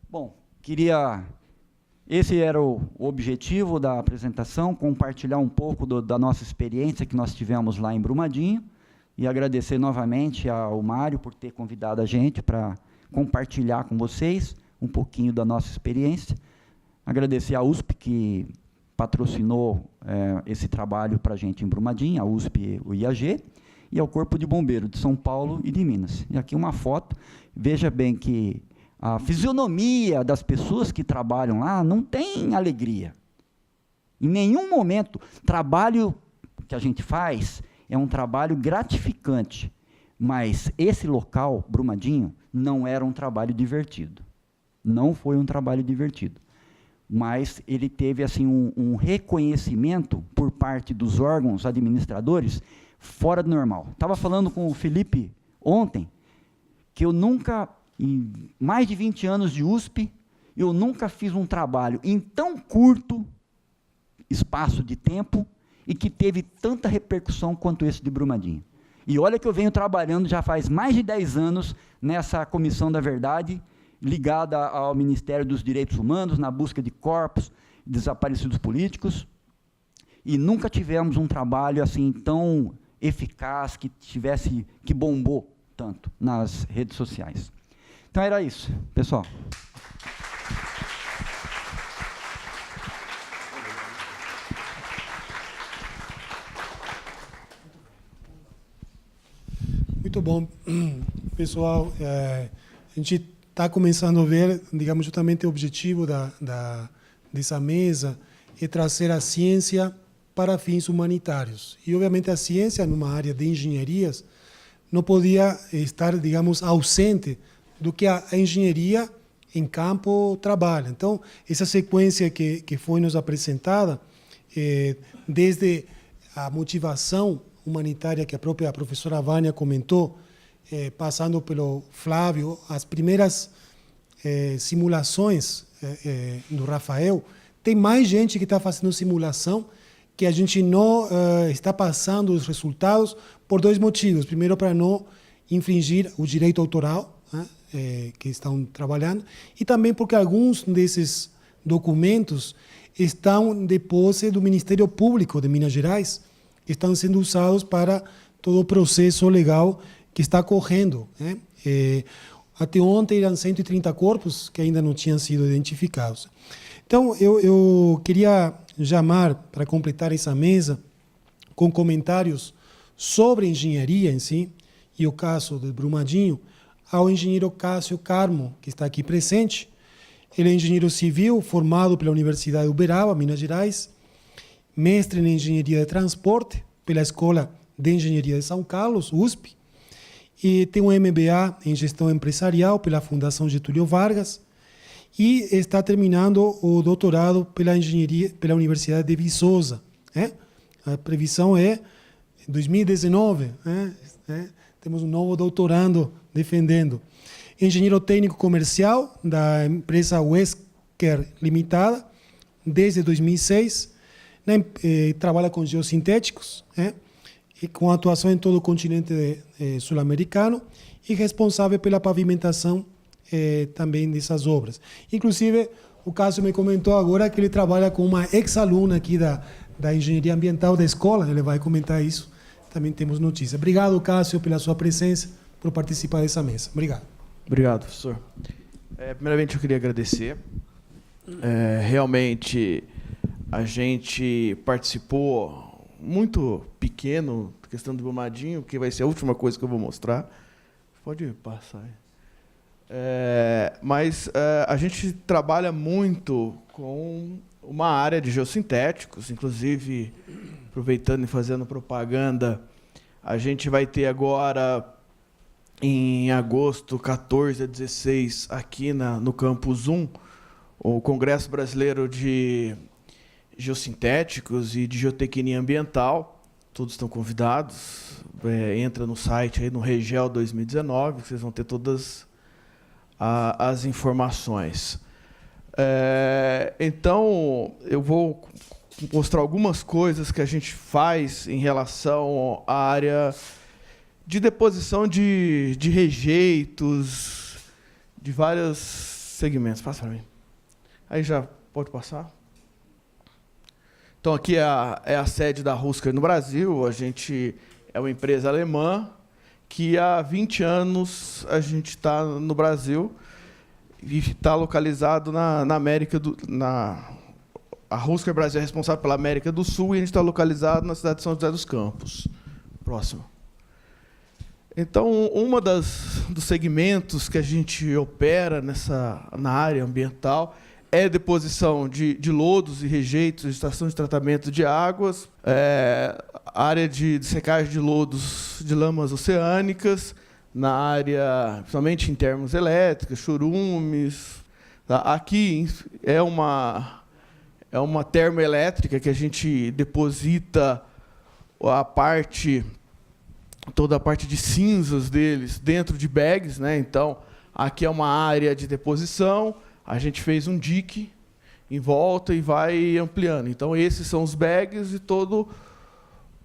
Bom, esse era o objetivo da apresentação, compartilhar um pouco da nossa experiência que nós tivemos lá em Brumadinho. e agradecer novamente ao Mário por ter convidado a gente para compartilhar com vocês um pouquinho da nossa experiência. Agradecer à USP, que patrocinou esse trabalho para a gente em Brumadinho, a USP e o IAG, e ao Corpo de Bombeiro de São Paulo e de Minas. E aqui uma foto, veja bem que a fisionomia das pessoas que trabalham lá não tem alegria. Em nenhum momento, trabalho que a gente faz é um trabalho gratificante, mas esse local, Brumadinho, não era um trabalho divertido. Não foi um trabalho divertido. Mas ele teve assim, um reconhecimento por parte dos órgãos administradores fora do normal. Estava falando com o Felipe ontem, que eu nunca, em mais de 20 anos de USP, eu nunca fiz um trabalho em tão curto espaço de tempo e que teve tanta repercussão quanto esse de Brumadinho. E olha que eu venho trabalhando já faz mais de 10 anos nessa Comissão da Verdade, ligada ao Ministério dos Direitos Humanos, na busca de corpos desaparecidos políticos, e nunca tivemos um trabalho assim tão eficaz, que bombou tanto nas redes sociais. Então era isso, pessoal. Muito bom, pessoal. A gente está começando a ver, digamos, justamente o objetivo dessa mesa é trazer a ciência para fins humanitários. E, obviamente, a ciência, numa área de engenharias, não podia estar, digamos, ausente do que a engenharia em campo trabalha. Então, essa sequência que foi nos apresentada, desde a motivação humanitária que a própria professora Vânia comentou, passando pelo Flávio, as primeiras simulações do Rafael, tem mais gente que está fazendo simulação que a gente não está passando os resultados por dois motivos. Primeiro, para não infringir o direito autoral, né, que estão trabalhando, e também porque alguns desses documentos estão de posse do Ministério Público de Minas Gerais, que estão sendo usados para todo o processo legal que está correndo, né? Até ontem eram 130 corpos que ainda não tinham sido identificados. Então, eu queria chamar, para completar essa mesa, com comentários sobre engenharia em si, e o caso de Brumadinho, ao engenheiro Cássio Carmo, que está aqui presente. Ele é engenheiro civil, formado pela Universidade de Uberaba, Minas Gerais, mestre em engenharia de transporte pela Escola de Engenharia de São Carlos, USP, e tem um MBA em gestão empresarial pela Fundação Getúlio Vargas, e está terminando o doutorado pela Universidade de Viçosa. A previsão é 2019. Temos um novo doutorando defendendo. Engenheiro técnico comercial da empresa Wesker Limitada, desde 2006. Trabalha com geossintéticos, e com atuação em todo o continente sul-americano, e responsável pela pavimentação também dessas obras. Inclusive, o Cássio me comentou agora que ele trabalha com uma ex-aluna aqui da engenharia ambiental da escola, ele vai comentar isso, também temos notícia. Obrigado, Cássio, pela sua presença, por participar dessa mesa. Obrigado. Obrigado, professor. Primeiramente, eu queria agradecer. Realmente, a gente participou muito pequeno da questão do Brumadinho, que vai ser a última coisa que eu vou mostrar. Pode passar aí. Mas a gente trabalha muito com uma área de geossintéticos, inclusive, aproveitando e fazendo propaganda, a gente vai ter agora, em agosto, 14 a 16, aqui no Campus 1, o Congresso Brasileiro de Geossintéticos e de Geotecnia Ambiental. Todos estão convidados. Entra no site, aí no Regel 2019, que vocês vão ter todas as informações. Então, eu vou mostrar algumas coisas que a gente faz em relação à área de deposição de rejeitos de vários segmentos. Passa para mim. Aí já pode passar. Então, aqui é a sede da Husker no Brasil. A gente é uma empresa alemã que há 20 anos a gente está no Brasil e está localizado na América do... A Husker Brasil é responsável pela América do Sul e a gente está localizado na cidade de São José dos Campos. Próximo. Então, dos segmentos que a gente opera na área ambiental é deposição de lodos e rejeitos, estação de tratamento de águas, área de secagem de lodos de lamas oceânicas, na área, principalmente em termos elétricos, chorumes. Tá? Aqui é uma termoelétrica que a gente deposita toda a parte de cinzas deles dentro de bags, né? Então, aqui é uma área de deposição, a gente fez um dique em volta e vai ampliando. Então, esses são os bags e todo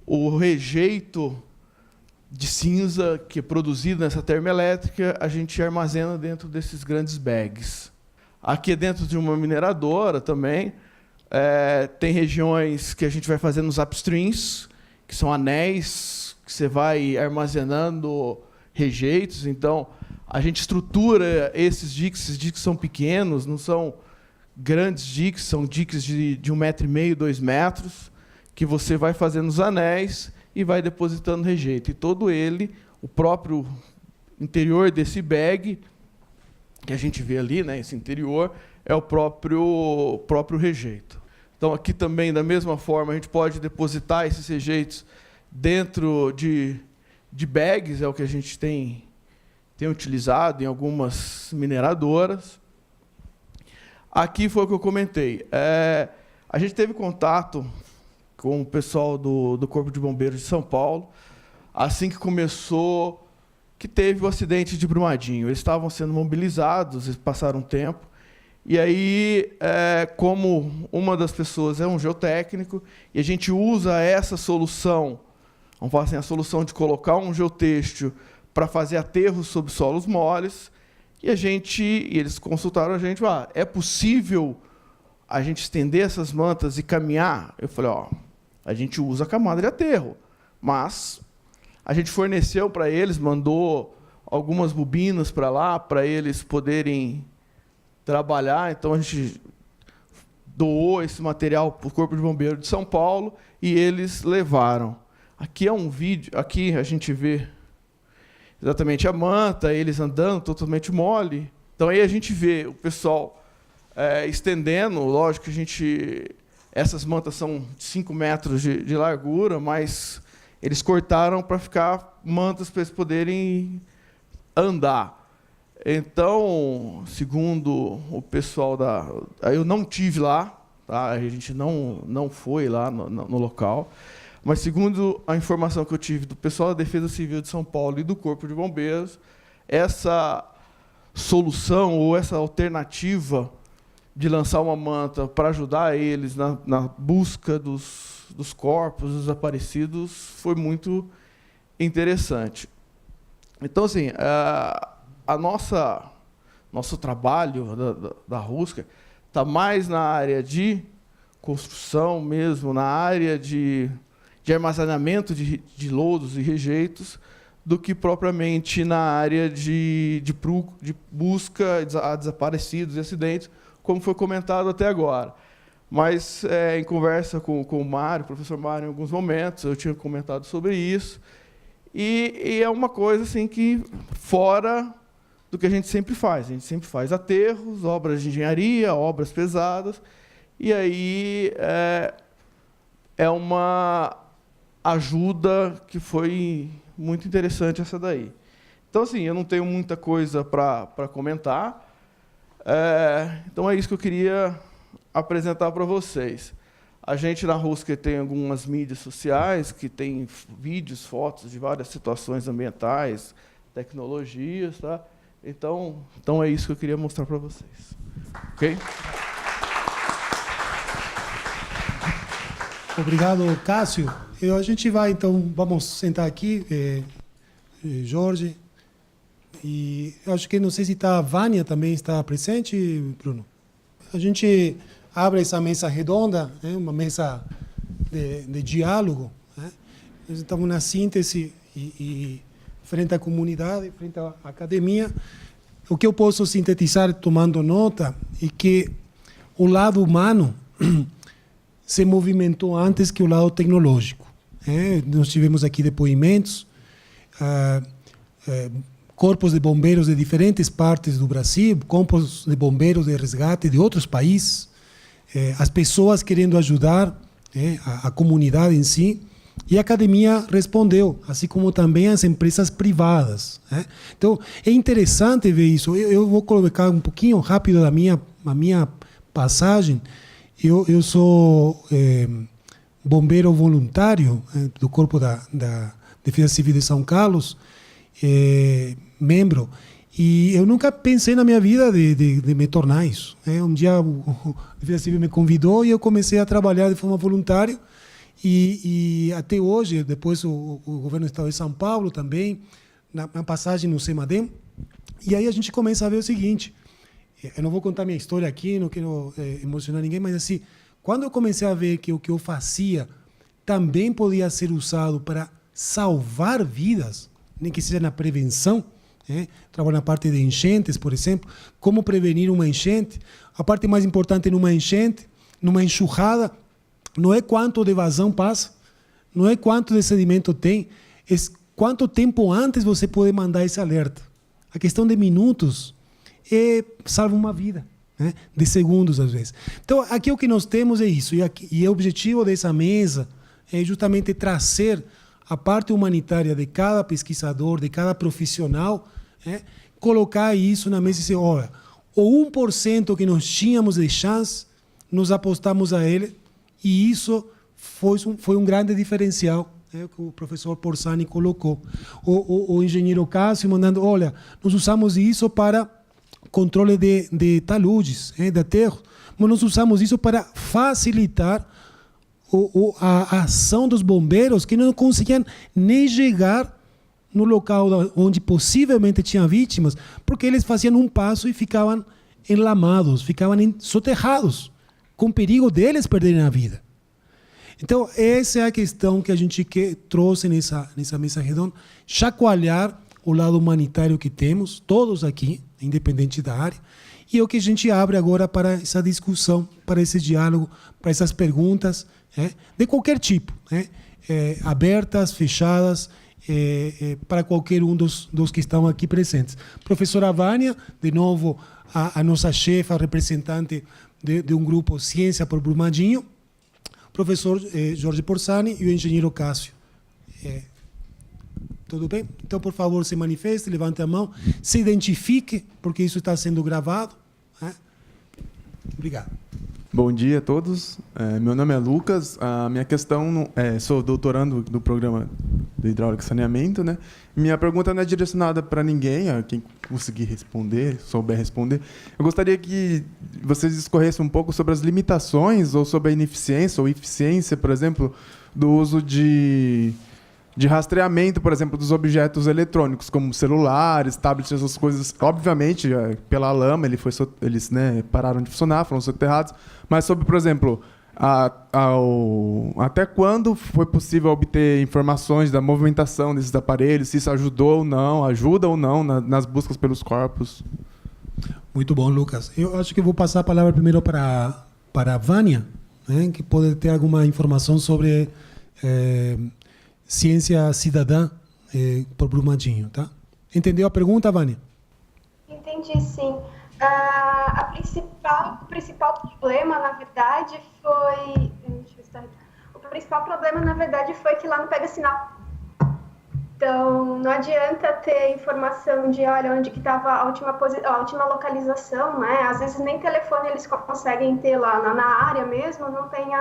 o rejeito de cinza que é produzido nessa termoelétrica, a gente armazena dentro desses grandes bags. Aqui é dentro de uma mineradora também, tem regiões que a gente vai fazendo os upstreams, que são anéis, que você vai armazenando rejeitos. Então, a gente estrutura esses diques são pequenos, não são grandes diques, são diques de 1,5 m, 2 metros, que você vai fazendo os anéis e vai depositando rejeito. E todo ele, o próprio interior desse bag, que a gente vê ali, né, esse interior, é o próprio rejeito. Então, aqui também, da mesma forma, a gente pode depositar esses rejeitos dentro de bags, é o que a gente tem utilizado em algumas mineradoras. Aqui foi o que eu comentei. A gente teve contato com o pessoal do Corpo de Bombeiros de São Paulo, assim que começou, que teve o acidente de Brumadinho. Eles estavam sendo mobilizados, eles passaram um tempo, e aí, como uma das pessoas é um geotécnico, e a gente usa essa solução, vamos falar assim, a solução de colocar um geotêxtil para fazer aterros sobre solos moles, e eles consultaram a gente, é possível a gente estender essas mantas e caminhar? Eu falei, a gente usa a camada de aterro, mas a gente forneceu para eles, mandou algumas bobinas para lá, para eles poderem trabalhar. Então, a gente doou esse material para o Corpo de Bombeiros de São Paulo e eles levaram. Aqui é um vídeo, aqui a gente vê exatamente a manta, eles andando totalmente mole. Então, aí a gente vê o pessoal estendendo, lógico que essas mantas são 5 metros de largura, mas eles cortaram para ficar mantas para eles poderem andar. Então, segundo o pessoal eu não tive lá, tá? A gente não foi lá no local, mas segundo a informação que eu tive do pessoal da Defesa Civil de São Paulo e do Corpo de Bombeiros, essa solução ou essa alternativa de lançar uma manta para ajudar eles na busca dos corpos, dos desaparecidos, foi muito interessante. Então, assim, nosso trabalho da Husker está mais na área de construção mesmo, na área de armazenamento de lodos e rejeitos, do que propriamente na área de busca a desaparecidos e acidentes, como foi comentado até agora. Mas, em conversa com o Mário, o professor Mário, em alguns momentos, eu tinha comentado sobre isso, e é uma coisa assim que, fora do que a gente sempre faz. A gente sempre faz aterros, obras de engenharia, obras pesadas, e aí é uma ajuda que foi muito interessante essa daí. Então, assim, eu não tenho muita coisa para comentar, então é isso que eu queria apresentar para vocês. A gente na Husker tem algumas mídias sociais que tem vídeos, fotos de várias situações ambientais, tecnologias, tá? Então é isso que eu queria mostrar para vocês. Ok? Obrigado, Cássio. A gente vai, então, vamos sentar aqui, Jorge. E eu acho que, não sei se a Vânia também está presente, Bruno. A gente abre essa mesa redonda, uma mesa de diálogo, né? nós estamos na síntese e frente à comunidade, frente à academia. O que eu posso sintetizar tomando nota é que o lado humano se movimentou antes que o lado tecnológico. Nós tivemos aqui depoimentos, corpos de bombeiros de diferentes partes do Brasil, corpos de bombeiros de resgate de outros países, as pessoas querendo ajudar a comunidade em si, e a academia respondeu, assim como também as empresas privadas. Então, é interessante ver isso. Eu vou colocar um pouquinho rápido a minha passagem. Eu sou bombeiro voluntário do Corpo da Defesa Civil de São Carlos, membro, e eu nunca pensei na minha vida de me tornar isso. Um dia o Defesa Civil me convidou e eu comecei a trabalhar de forma voluntária, e até hoje, depois o governo do Estado de São Paulo também, na passagem no CEMADEM, e aí a gente começa a ver o seguinte, eu não vou contar minha história aqui, não quero emocionar ninguém, mas assim, quando eu comecei a ver que o que eu fazia também podia ser usado para salvar vidas, nem que seja na prevenção, trabalho na parte de enchentes, por exemplo, como prevenir uma enchente. A parte mais importante numa enchente, numa enxurrada, não é quanto de vazão passa, não é quanto de sedimento tem, é quanto tempo antes você pode mandar esse alerta. A questão de minutos salva uma vida, de segundos às vezes. Então, aqui o que nós temos é isso, e o objetivo dessa mesa é justamente trazer a parte humanitária de cada pesquisador, de cada profissional, colocar isso na mesa e dizer, olha, o 1% que nós tínhamos de chance, nós apostamos a ele, e isso foi um grande diferencial, que o professor Porsani colocou. O engenheiro Cássio mandando, olha, nós usamos isso para controle de taludes, de aterro, mas nós usamos isso para facilitar a ação dos bombeiros, que não conseguiam nem chegar no local onde possivelmente tinha vítimas, porque eles faziam um passo e ficavam enlamados, ficavam soterrados, com perigo deles perderem a vida. Então, essa é a questão que a gente trouxe nessa mesa redonda, chacoalhar o lado humanitário que temos, todos aqui, independente da área, e é o que a gente abre agora para essa discussão, para esse diálogo, para essas perguntas, de qualquer tipo, abertas, fechadas, para qualquer um dos que estão aqui presentes. Professora Vânia, de novo, a nossa chefa, representante de um grupo Ciência por Brumadinho, professor Jorge Porsani e o engenheiro Cássio. Tudo bem? Então, por favor, se manifeste, levante a mão, se identifique, porque isso está sendo gravado. Obrigado. Bom dia a todos. Meu nome é Lucas. A minha questão sou doutorando do programa de hidráulica e saneamento, né? Minha pergunta não é direcionada para ninguém, a quem conseguir responder, souber responder. Eu gostaria que vocês discorressem um pouco sobre as limitações ou sobre a ineficiência ou eficiência, por exemplo, do uso de rastreamento, por exemplo, dos objetos eletrônicos, como celulares, tablets, essas coisas. Obviamente, pela lama, eles pararam de funcionar, foram soterrados. Mas sobre, por exemplo, até quando foi possível obter informações da movimentação desses aparelhos, se isso ajudou ou não, ajuda ou não nas buscas pelos corpos? Muito bom, Lucas. Eu acho que vou passar a palavra primeiro para a Vânia, que pode ter alguma informação sobre ciência cidadã por Brumadinho, tá? Entendeu a pergunta, Vânia? Entendi, sim. O principal problema, na verdade, foi... O principal problema, na verdade, foi que lá não pega sinal. Então, não adianta ter informação de, olha, onde que estava a última localização, né? Às vezes nem telefone eles conseguem ter lá na área mesmo, não tem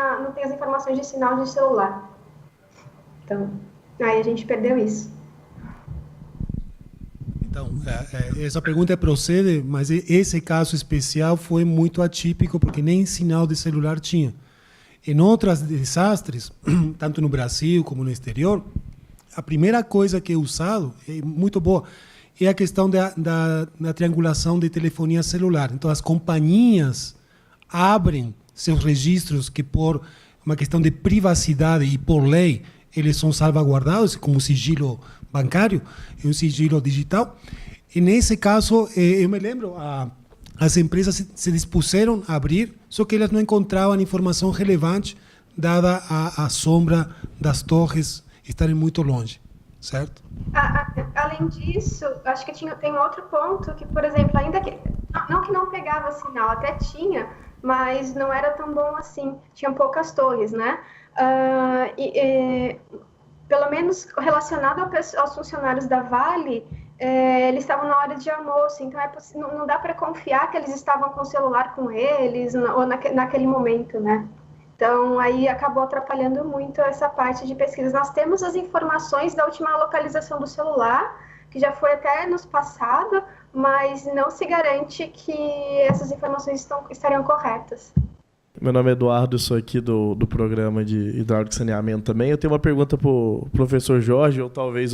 as informações de sinal de celular. Então, aí a gente perdeu isso. Então, essa pergunta procede, mas esse caso especial foi muito atípico, porque nem sinal de celular tinha. Em outros desastres, tanto no Brasil como no exterior, a primeira coisa que é usado, é muito boa, é a questão da triangulação de telefonia celular. Então, as companhias abrem seus registros que, por uma questão de privacidade e por lei, eles são salvaguardados como sigilo bancário, é um sigilo digital. E nesse caso, eu me lembro, as empresas se dispuseram a abrir, só que elas não encontravam informação relevante, dada a sombra das torres estarem muito longe, certo? Além disso, acho que tem outro ponto que, por exemplo, ainda que não pegava sinal, até tinha, mas não era tão bom assim, tinham poucas torres, né? Pelo menos relacionado aos funcionários da Vale, eles estavam na hora de almoço, então não dá para confiar que eles estavam com o celular com eles ou naquele momento, né? Então, aí acabou atrapalhando muito essa parte de pesquisa. Nós temos as informações da última localização do celular, que já foi até nos passado, mas não se garante que essas informações estariam corretas. Meu nome é Eduardo, eu sou aqui do programa de hidráulica e saneamento também. Eu tenho uma pergunta para o professor Jorge, ou talvez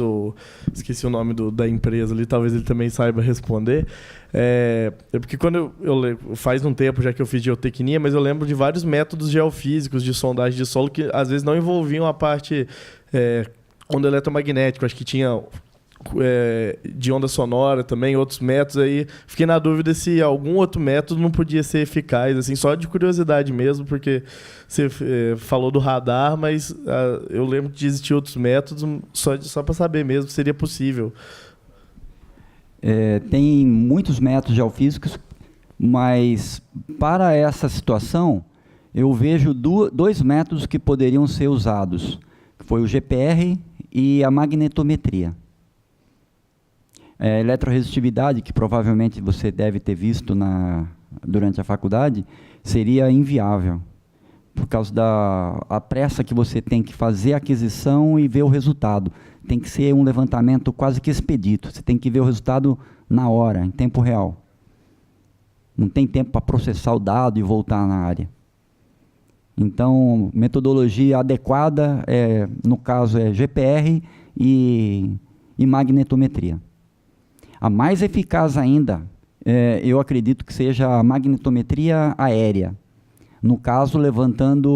esqueci o nome da empresa ali, talvez ele também saiba responder. Porque quando faz um tempo já que eu fiz geotecnia, mas eu lembro de vários métodos geofísicos de sondagem de solo que às vezes não envolviam a parte onda eletromagnética. Acho que tinha de onda sonora também, outros métodos aí. Fiquei na dúvida se algum outro método não podia ser eficaz, assim, só de curiosidade mesmo, porque você falou do radar, mas eu lembro que existiam outros métodos, só para saber mesmo se seria possível. Tem muitos métodos geofísicos, mas para essa situação eu vejo dois métodos que poderiam ser usados, que foi o GPR e a magnetometria. Eletroresistividade, que provavelmente você deve ter visto durante a faculdade, seria inviável, por causa da pressa que você tem que fazer a aquisição e ver o resultado. Tem que ser um levantamento quase que expedito, você tem que ver o resultado na hora, em tempo real. Não tem tempo para processar o dado e voltar na área. Então, metodologia adequada, no caso, é GPR e magnetometria. A mais eficaz ainda, eu acredito que seja a magnetometria aérea. No caso,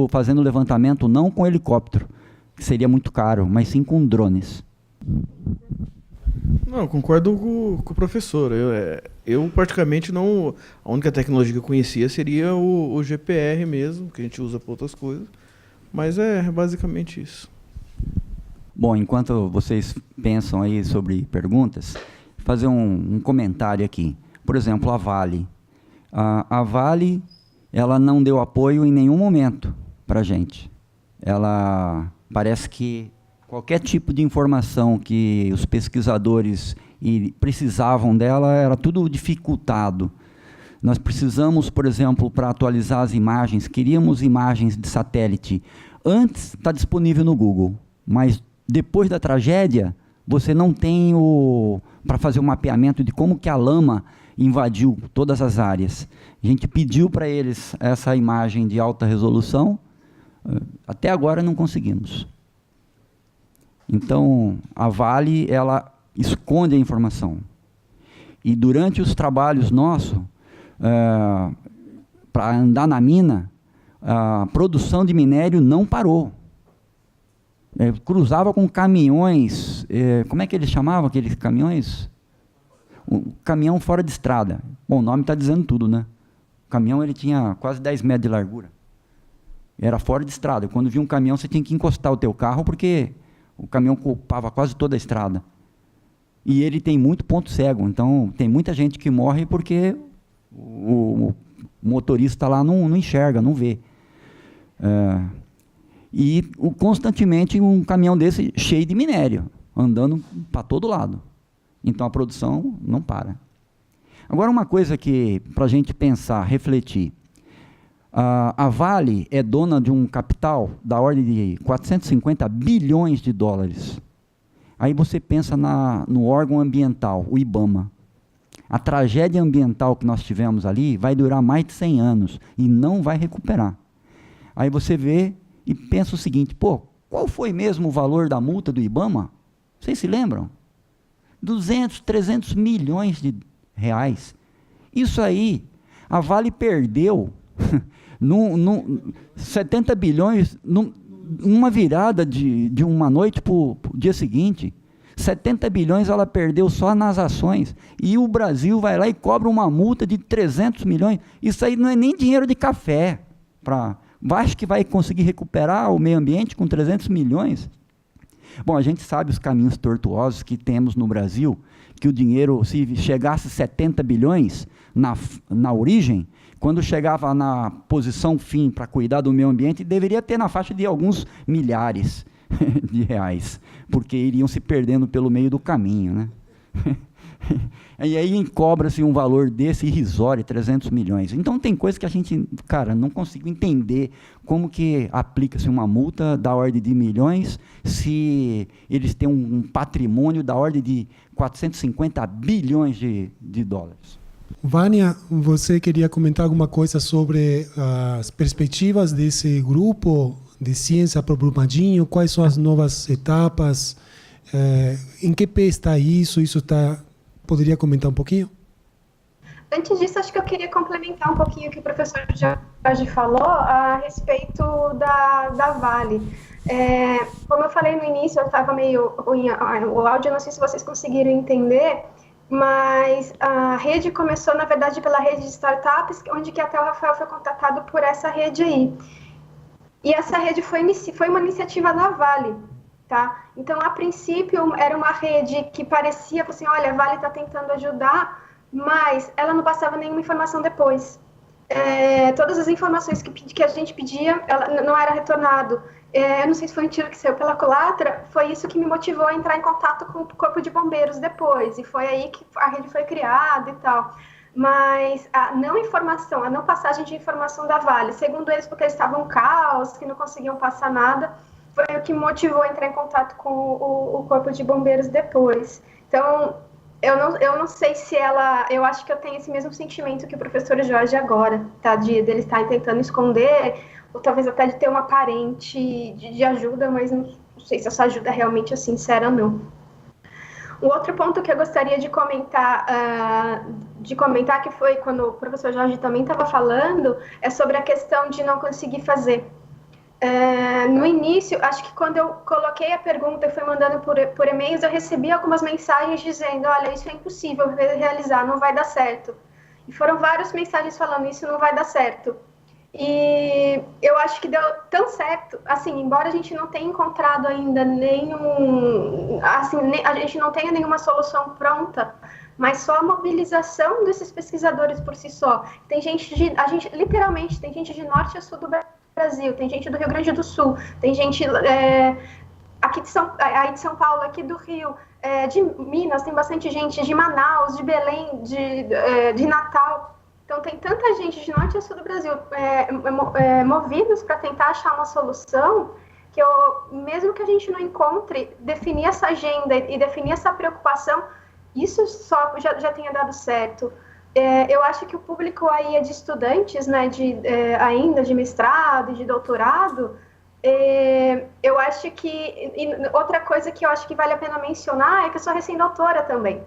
fazendo levantamento não com helicóptero, que seria muito caro, mas sim com drones. Não, concordo com o professor. Eu praticamente não... A única tecnologia que eu conhecia seria o GPR mesmo, que a gente usa para outras coisas. Mas é basicamente isso. Bom, enquanto vocês pensam aí sobre perguntas, fazer um comentário aqui. Por exemplo, a Vale. A Vale, ela não deu apoio em nenhum momento para a gente. Ela parece que qualquer tipo de informação que os pesquisadores precisavam dela era tudo dificultado. Nós precisamos, por exemplo, para atualizar as imagens, queríamos imagens de satélite. Antes está disponível no Google, mas depois da tragédia, você não tem para fazer o mapeamento de como que a lama invadiu todas as áreas. A gente pediu para eles essa imagem de alta resolução, até agora não conseguimos. Então, a Vale, ela esconde a informação. E durante os trabalhos nossos, para andar na mina, a produção de minério não parou. Cruzava com caminhões, como é que eles chamavam aqueles caminhões? Um caminhão fora de estrada. Bom, o nome está dizendo tudo, né? O caminhão ele tinha quase 10 metros de largura. Era fora de estrada. Quando via um caminhão, você tinha que encostar o teu carro, porque o caminhão ocupava quase toda a estrada. E ele tem muito ponto cego, então tem muita gente que morre porque o motorista lá não enxerga, não vê. E constantemente um caminhão desse cheio de minério, andando para todo lado. Então a produção não para. Agora uma coisa que, para a gente pensar, refletir. A Vale é dona de um capital da ordem de 450 bilhões de dólares. Aí você pensa no órgão ambiental, o IBAMA. A tragédia ambiental que nós tivemos ali vai durar mais de 100 anos e não vai recuperar. Aí você vê e pensa o seguinte, qual foi mesmo o valor da multa do IBAMA? Vocês se lembram? 200, 300 milhões de reais. Isso aí, a Vale perdeu 70 bilhões numa virada de uma noite para o dia seguinte. 70 bilhões ela perdeu só nas ações. E o Brasil vai lá e cobra uma multa de 300 milhões. Isso aí não é nem dinheiro de café. Acho que vai conseguir recuperar o meio ambiente com 300 milhões? Bom, a gente sabe os caminhos tortuosos que temos no Brasil, que o dinheiro, se chegasse 70 bilhões na origem, quando chegava na posição fim para cuidar do meio ambiente, deveria ter na faixa de alguns milhares de reais, porque iriam se perdendo pelo meio do caminho, né? E aí cobra-se um valor desse irrisório, 300 milhões. Então tem coisas que a gente, cara, não consigo entender como que aplica-se uma multa da ordem de milhões se eles têm um patrimônio da ordem de 450 bilhões de dólares. Vânia, você queria comentar alguma coisa sobre as perspectivas desse grupo de ciência para o Brumadinho? Quais são as novas etapas? Em que pé está isso? Poderia comentar um pouquinho? Antes disso, acho que eu queria complementar um pouquinho o que o professor Jorge falou a respeito da Vale. Como eu falei no início, eu estava meio ruim o áudio, não sei se vocês conseguiram entender, mas a rede começou, na verdade, pela rede de startups, onde que até o Rafael foi contatado por essa rede aí. E essa rede foi uma iniciativa da Vale, tá? Então, a princípio, era uma rede que parecia assim, olha, a Vale está tentando ajudar, mas ela não passava nenhuma informação depois. Todas as informações que a gente pedia, ela não era retornado. Eu não sei se foi um tiro que saiu pela culatra, foi isso que me motivou a entrar em contato com o Corpo de Bombeiros depois, e foi aí que a rede foi criada e tal. Mas a não passagem de informação da Vale, segundo eles, porque eles estavam caos, que não conseguiam passar nada, foi o que motivou a entrar em contato com o Corpo de Bombeiros depois. Então, eu não sei se eu acho que eu tenho esse mesmo sentimento que o professor Jorge agora, tá? Dele estar tentando esconder, ou talvez até de ter uma aparente de ajuda, mas não sei se essa ajuda é realmente sincera ou não. Um outro ponto que eu gostaria de comentar, que foi quando o professor Jorge também estava falando, é sobre a questão de não conseguir fazer. No início, acho que quando eu coloquei a pergunta e fui mandando por e-mails, eu recebi algumas mensagens dizendo, olha, isso é impossível realizar, não vai dar certo. E foram várias mensagens falando, isso não vai dar certo. E eu acho que deu tão certo, assim, embora a gente não tenha encontrado ainda a gente não tenha nenhuma solução pronta, mas só a mobilização desses pesquisadores por si só. Tem literalmente, tem gente de norte a sul do Brasil, tem gente do Rio Grande do Sul, tem gente aqui de São Paulo, aqui do Rio, de Minas, tem bastante gente de Manaus, de Belém, de Natal. Então, tem tanta gente de norte a sul do Brasil movidos para tentar achar uma solução que mesmo que a gente não encontre, definir essa agenda e definir essa preocupação, isso só já tenha dado certo. Eu acho que o público aí de estudantes, né, ainda de mestrado e de doutorado, eu acho que... outra coisa que eu acho que vale a pena mencionar é que eu sou recém-doutora também.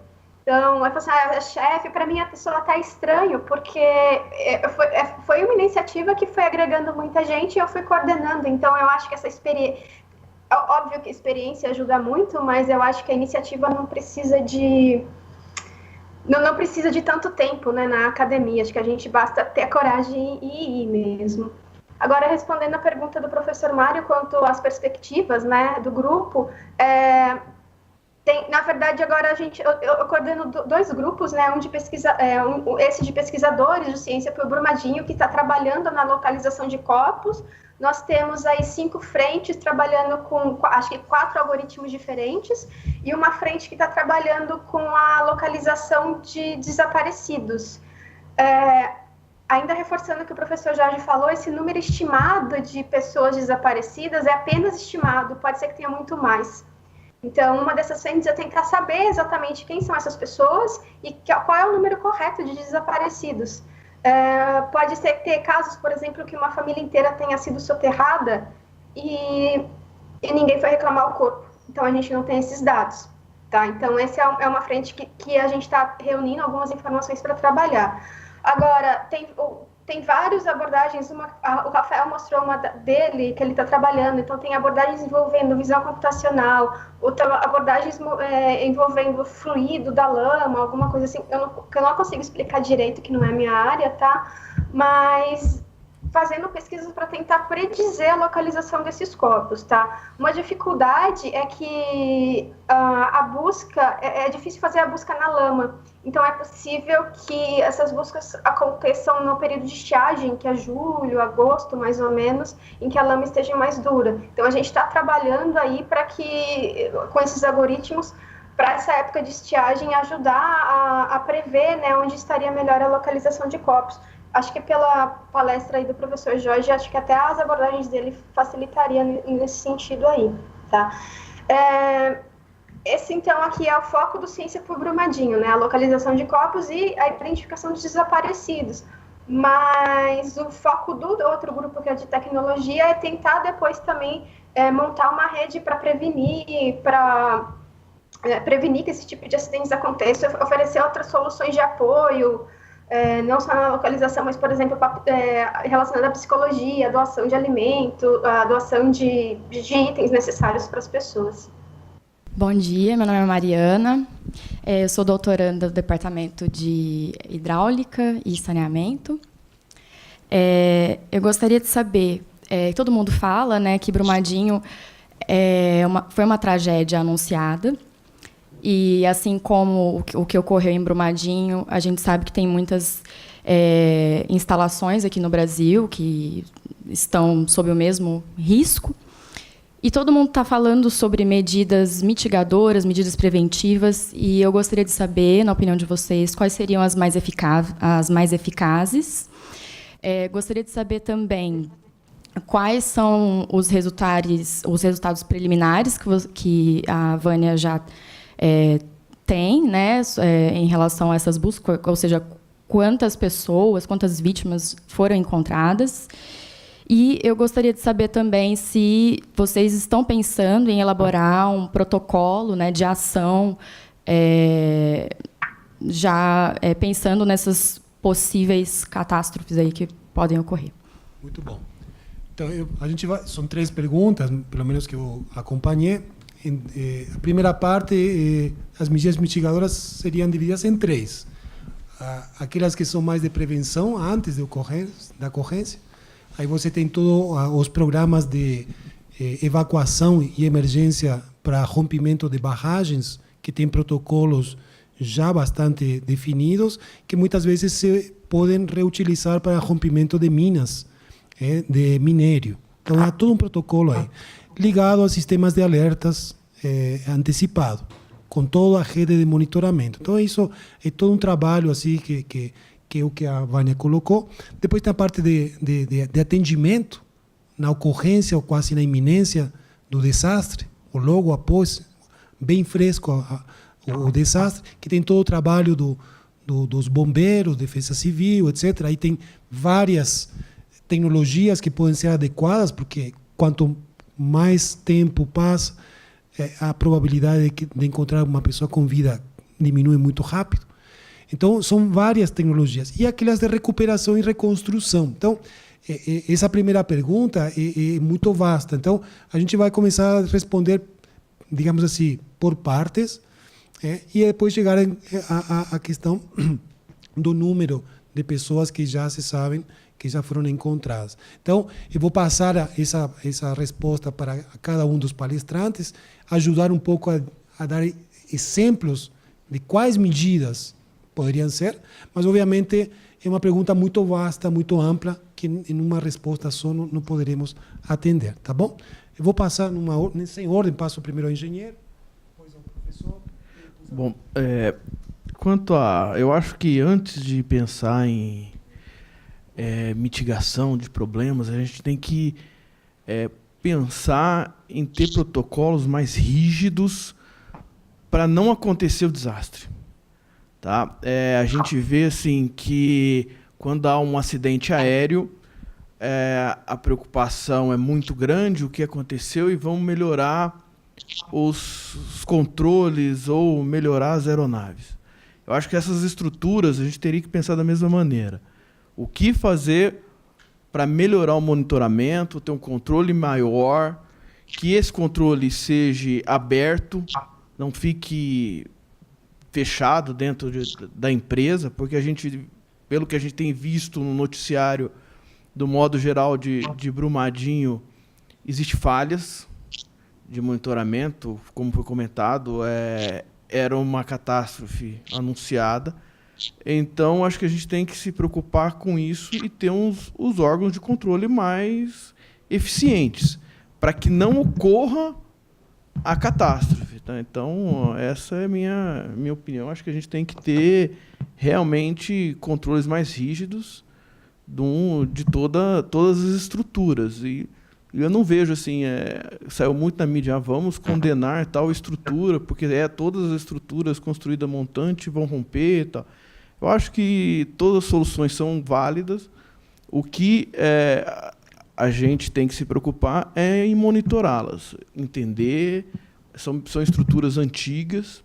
Então, eu falo assim, chefe, para mim a pessoa está estranho, porque foi uma iniciativa que foi agregando muita gente e eu fui coordenando. Então, eu acho que essa experiência... Óbvio que a experiência ajuda muito, mas eu acho que a iniciativa não precisa de... Não precisa de tanto tempo, né, na academia. Acho que a gente basta ter a coragem e ir mesmo. Agora, respondendo a pergunta do professor Mário quanto às perspectivas, né, do grupo... na verdade, agora eu coordeno dois grupos, né? Esse de pesquisadores de ciência para o Brumadinho, que está trabalhando na localização de corpos. Nós temos aí 5 frentes trabalhando com, acho que 4 algoritmos diferentes, e uma frente que está trabalhando com a localização de desaparecidos. Ainda reforçando o que o professor Jorge falou, esse número estimado de pessoas desaparecidas é apenas estimado, pode ser que tenha muito mais. Então, uma dessas frentes é tentar saber exatamente quem são essas pessoas e qual é o número correto de desaparecidos. Pode ser ter casos, por exemplo, que uma família inteira tenha sido soterrada e ninguém foi reclamar o corpo. Então, a gente não tem esses dados. Tá? Então, essa é uma frente que a gente está reunindo algumas informações para trabalhar. Agora, tem várias abordagens, o Rafael mostrou uma dele, que ele está trabalhando, então tem abordagens envolvendo visão computacional, abordagens envolvendo fluido da lama, alguma coisa assim, que eu não consigo explicar direito, que não é minha área, tá? Mas fazendo pesquisas para tentar predizer a localização desses corpos, tá? Uma dificuldade é que a busca, é difícil fazer a busca na lama, então é possível que essas buscas aconteçam no período de estiagem, que é julho, agosto, mais ou menos, em que a lama esteja mais dura. Então a gente está trabalhando aí para que, com esses algoritmos, para essa época de estiagem, ajudar a prever, né, onde estaria melhor a localização de corpos. Acho que pela palestra aí do professor Jorge, acho que até as abordagens dele facilitariam nesse sentido aí, tá? Esse, então, aqui é o foco do Ciência por Brumadinho, né? A localização de corpos e a identificação dos desaparecidos. Mas o foco do outro grupo, que é de tecnologia, é tentar depois também montar uma rede para prevenir que esse tipo de acidentes aconteçam, oferecer outras soluções de apoio, não só na localização, mas, por exemplo, relacionada à psicologia, doação de alimento, a doação de itens necessários para as pessoas. Bom dia, meu nome é Mariana, eu sou doutoranda do Departamento de Hidráulica e Saneamento. Eu gostaria de saber, todo mundo fala, né, que Brumadinho foi uma tragédia anunciada, e assim como o que ocorreu em Brumadinho, a gente sabe que tem muitas instalações aqui no Brasil que estão sob o mesmo risco. E todo mundo está falando sobre medidas mitigadoras, medidas preventivas, e eu gostaria de saber, na opinião de vocês, quais seriam as mais eficazes. Gostaria de saber também quais são os resultados preliminares que a Vânia já tem, né, em relação a essas buscas, ou seja, quantas pessoas, quantas vítimas foram encontradas. E eu gostaria de saber também se vocês estão pensando em elaborar um protocolo, né, de ação, já pensando nessas possíveis catástrofes aí que podem ocorrer. Muito bom. Então, a gente são 3 perguntas, pelo menos que eu acompanhei. A primeira parte, as medidas mitigadoras seriam divididas em 3. Aquelas que são mais de prevenção, antes da ocorrência. Aí você tem todos os programas de evacuação e emergência para rompimento de barragens, que tem protocolos já bastante definidos, que muitas vezes se podem reutilizar para rompimento de minas, de minério. Então, há todo um protocolo aí, ligado a sistemas de alertas antecipado, com toda a rede de monitoramento. Então, isso é todo um trabalho assim que é o que a Vânia colocou. Depois tem a parte de atendimento na ocorrência ou quase na iminência do desastre, ou logo após, bem fresco o desastre, que tem todo o trabalho dos bombeiros, defesa civil, etc. Aí tem várias tecnologias que podem ser adequadas, porque quanto mais tempo passa, a probabilidade de encontrar uma pessoa com vida diminui muito rápido. Então, são várias tecnologias. E aquelas de recuperação e reconstrução. Então, essa primeira pergunta é muito vasta. Então, a gente vai começar a responder, digamos assim, por partes, e depois chegar à questão do número de pessoas que já se sabem, que já foram encontradas. Então, eu vou passar essa resposta para cada um dos palestrantes, ajudar um pouco a dar exemplos de quais medidas poderiam ser, mas obviamente é uma pergunta muito vasta, muito ampla, que em uma resposta só não poderemos atender, tá bom? Eu vou passar sem ordem, passo primeiro ao engenheiro, depois ao professor. Bom, eu acho que antes de pensar em mitigação de problemas, a gente tem que pensar em ter protocolos mais rígidos para não acontecer o desastre. Tá? A gente vê assim, que quando há um acidente aéreo, a preocupação é muito grande, o que aconteceu, e vamos melhorar os controles ou melhorar as aeronaves. Eu acho que essas estruturas a gente teria que pensar da mesma maneira. O que fazer para melhorar o monitoramento, ter um controle maior, que esse controle seja aberto, não fique fechado dentro da empresa, porque pelo que a gente tem visto no noticiário, do modo geral de Brumadinho, existem falhas de monitoramento, como foi comentado, era uma catástrofe anunciada. Então, acho que a gente tem que se preocupar com isso e ter os órgãos de controle mais eficientes, para que não ocorra a catástrofe. Tá? Então, essa é a minha opinião. Acho que a gente tem que ter realmente controles mais rígidos de todas as estruturas. E eu não vejo assim, saiu muito na mídia, vamos condenar tal estrutura, porque todas as estruturas construídas montante vão romper e tal. Eu acho que todas as soluções são válidas. O que a gente tem que se preocupar é em monitorá-las, entender, são estruturas antigas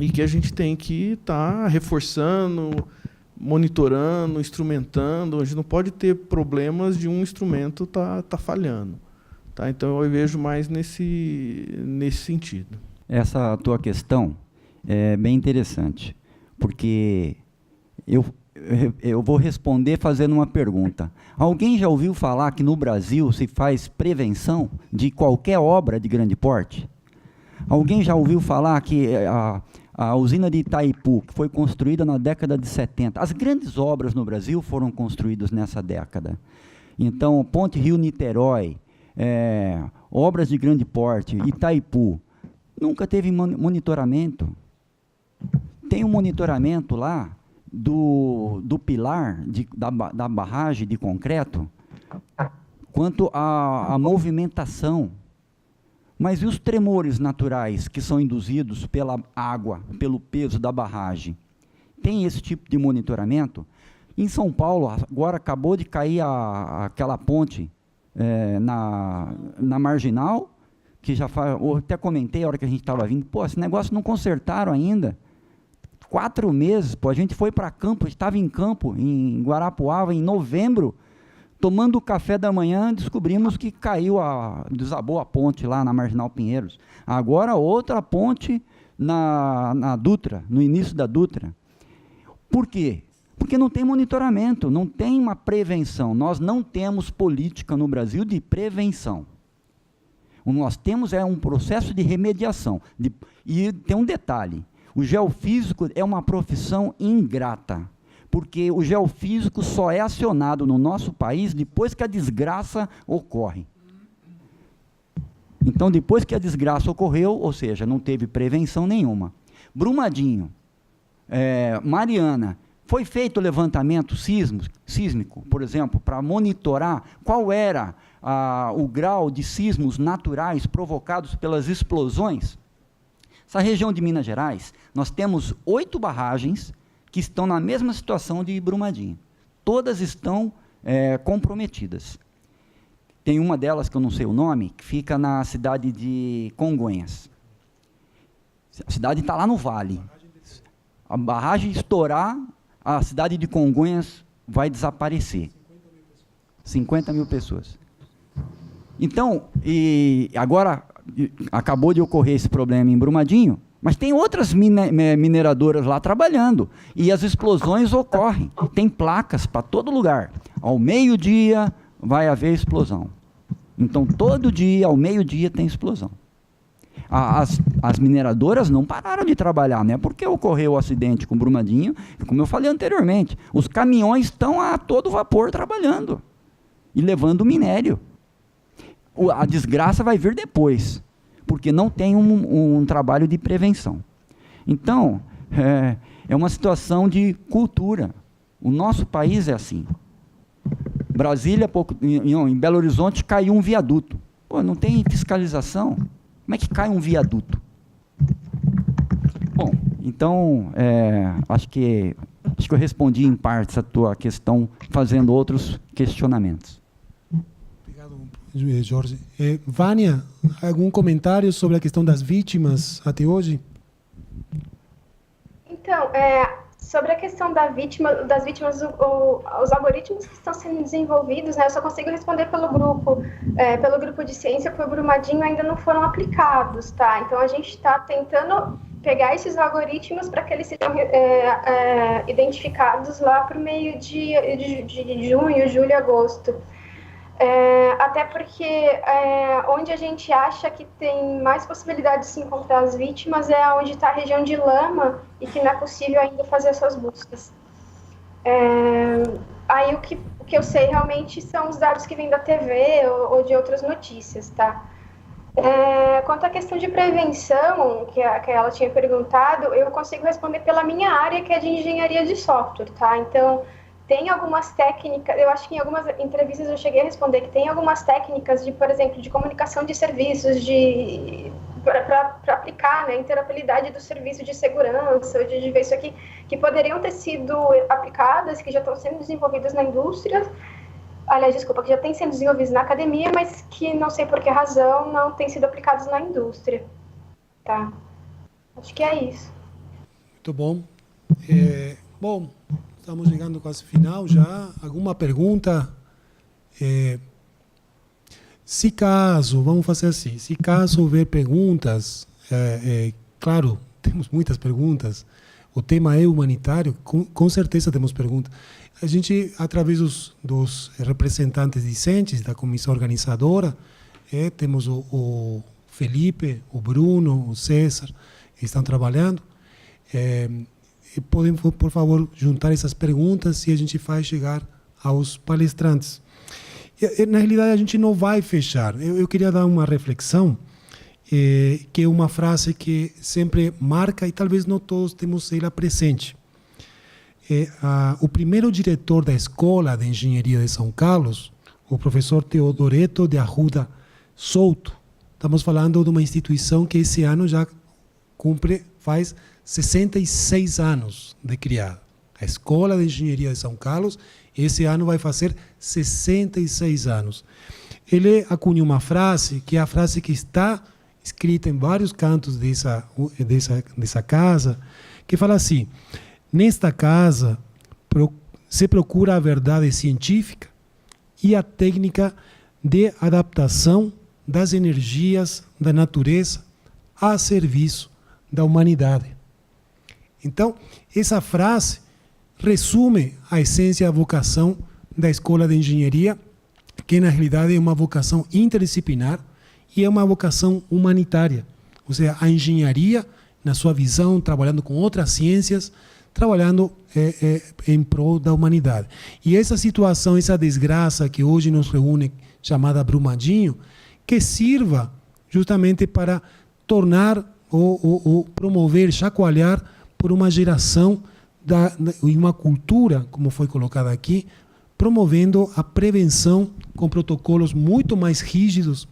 e que a gente tem que estar reforçando, monitorando, instrumentando. A gente não pode ter problemas de um instrumento tá falhando. Tá? Então, eu vejo mais nesse sentido. Essa tua questão é bem interessante, porque eu vou responder fazendo uma pergunta. Alguém já ouviu falar que no Brasil se faz prevenção de qualquer obra de grande porte? Alguém já ouviu falar que a usina de Itaipu, que foi construída na década de 70, as grandes obras no Brasil foram construídas nessa década. Então, Ponte Rio-Niterói, obras de grande porte, Itaipu, nunca teve monitoramento. Tem um monitoramento lá do pilar da barragem de concreto quanto à movimentação. Mas e os tremores naturais que são induzidos pela água, pelo peso da barragem? Tem esse tipo de monitoramento? Em São Paulo, agora acabou de cair aquela ponte na Marginal, que já faz, eu até comentei a hora que a gente estava vindo, esse negócio não consertaram ainda. 4 meses, a gente foi para campo, estava em campo, em Guarapuava, em novembro, tomando o café da manhã, descobrimos que desabou a ponte lá na Marginal Pinheiros. Agora outra ponte na Dutra, no início da Dutra. Por quê? Porque não tem monitoramento, não tem uma prevenção. Nós não temos política no Brasil de prevenção. O que nós temos um processo de remediação. E tem um detalhe, o geofísico é uma profissão ingrata, porque o geofísico só é acionado no nosso país depois que a desgraça ocorre. Então, depois que a desgraça ocorreu, ou seja, não teve prevenção nenhuma. Brumadinho, Mariana, foi feito o levantamento sísmico, por exemplo, para monitorar qual era o grau de sismos naturais provocados pelas explosões? Essa região de Minas Gerais, nós temos 8 barragens que estão na mesma situação de Brumadinho. Todas estão comprometidas. Tem uma delas, que eu não sei o nome, que fica na cidade de Congonhas. A cidade está lá no vale. A barragem estourar, a cidade de Congonhas vai desaparecer. 50 mil pessoas. Então, agora acabou de ocorrer esse problema em Brumadinho, mas tem outras mineradoras lá trabalhando, e as explosões ocorrem. Tem placas para todo lugar. Ao meio-dia vai haver explosão. Então, todo dia, ao meio-dia, tem explosão. As mineradoras não pararam de trabalhar, né? Porque ocorreu o acidente com Brumadinho, como eu falei anteriormente, os caminhões estão a todo vapor trabalhando e levando minério. A desgraça vai vir depois, porque não tem um trabalho de prevenção. Então, é uma situação de cultura. O nosso país é assim. Brasília, em Belo Horizonte, caiu um viaduto. Não tem fiscalização. Como é que cai um viaduto? Bom, então, acho que eu respondi em parte a tua questão, fazendo outros questionamentos. Jorge. Vânia, algum comentário sobre a questão das vítimas até hoje? Então, Sobre a questão das vítimas, os algoritmos que estão sendo desenvolvidos, né, eu só consigo responder pelo grupo de ciência, porque o Brumadinho ainda não foram aplicados, tá? Então, a gente está tentando pegar esses algoritmos para que eles sejam identificados lá para o meio de junho, julho, agosto. Até porque onde a gente acha que tem mais possibilidade de se encontrar as vítimas é onde está a região de lama e que não é possível ainda fazer as suas buscas. Aí o que eu sei realmente são os dados que vêm da TV ou de outras notícias, tá? Quanto à questão de prevenção, que ela tinha perguntado, eu consigo responder pela minha área, que é de engenharia de software, tá? Então, tem algumas técnicas, eu acho que em algumas entrevistas eu cheguei a responder que tem algumas técnicas de, por exemplo, de comunicação de serviços, para aplicar, né, interoperabilidade do serviço de segurança, de ver isso aqui, que poderiam ter sido aplicadas, que já estão sendo desenvolvidas na indústria, aliás, desculpa, que já têm sido desenvolvidas na academia, mas que não sei por que razão não têm sido aplicadas na indústria, tá? Acho que é isso. Muito bom. Bom, estamos chegando quase ao final já. Alguma pergunta? Se caso, vamos fazer assim, se caso houver perguntas, claro, temos muitas perguntas, o tema é humanitário, com certeza temos perguntas. A gente, através dos representantes discentes da comissão organizadora, temos o Felipe, o Bruno, o César, que estão trabalhando. Podem, por favor, juntar essas perguntas e a gente faz chegar aos palestrantes. Na realidade, a gente não vai fechar. Eu queria dar uma reflexão, que é uma frase que sempre marca e talvez não todos temos ela presente. O primeiro diretor da Escola de Engenharia de São Carlos, o professor Teodoreto de Arruda Souto, estamos falando de uma instituição que esse ano já faz 66 anos de criada. A Escola de Engenharia de São Carlos, esse ano vai fazer 66 anos. Ele acunhou uma frase, que é a frase que está escrita em vários cantos dessa casa, que fala assim: nesta casa se procura a verdade científica e a técnica de adaptação das energias da natureza a serviço da humanidade. Então, essa frase resume a essência da vocação da Escola de Engenharia, que na realidade é uma vocação interdisciplinar e é uma vocação humanitária. Ou seja, a engenharia, na sua visão, trabalhando com outras ciências, trabalhando em prol da humanidade. E essa situação, essa desgraça que hoje nos reúne, chamada Brumadinho, que sirva justamente para tornar ou promover, chacoalhar por uma geração e uma cultura, como foi colocado aqui, promovendo a prevenção com protocolos muito mais rígidos,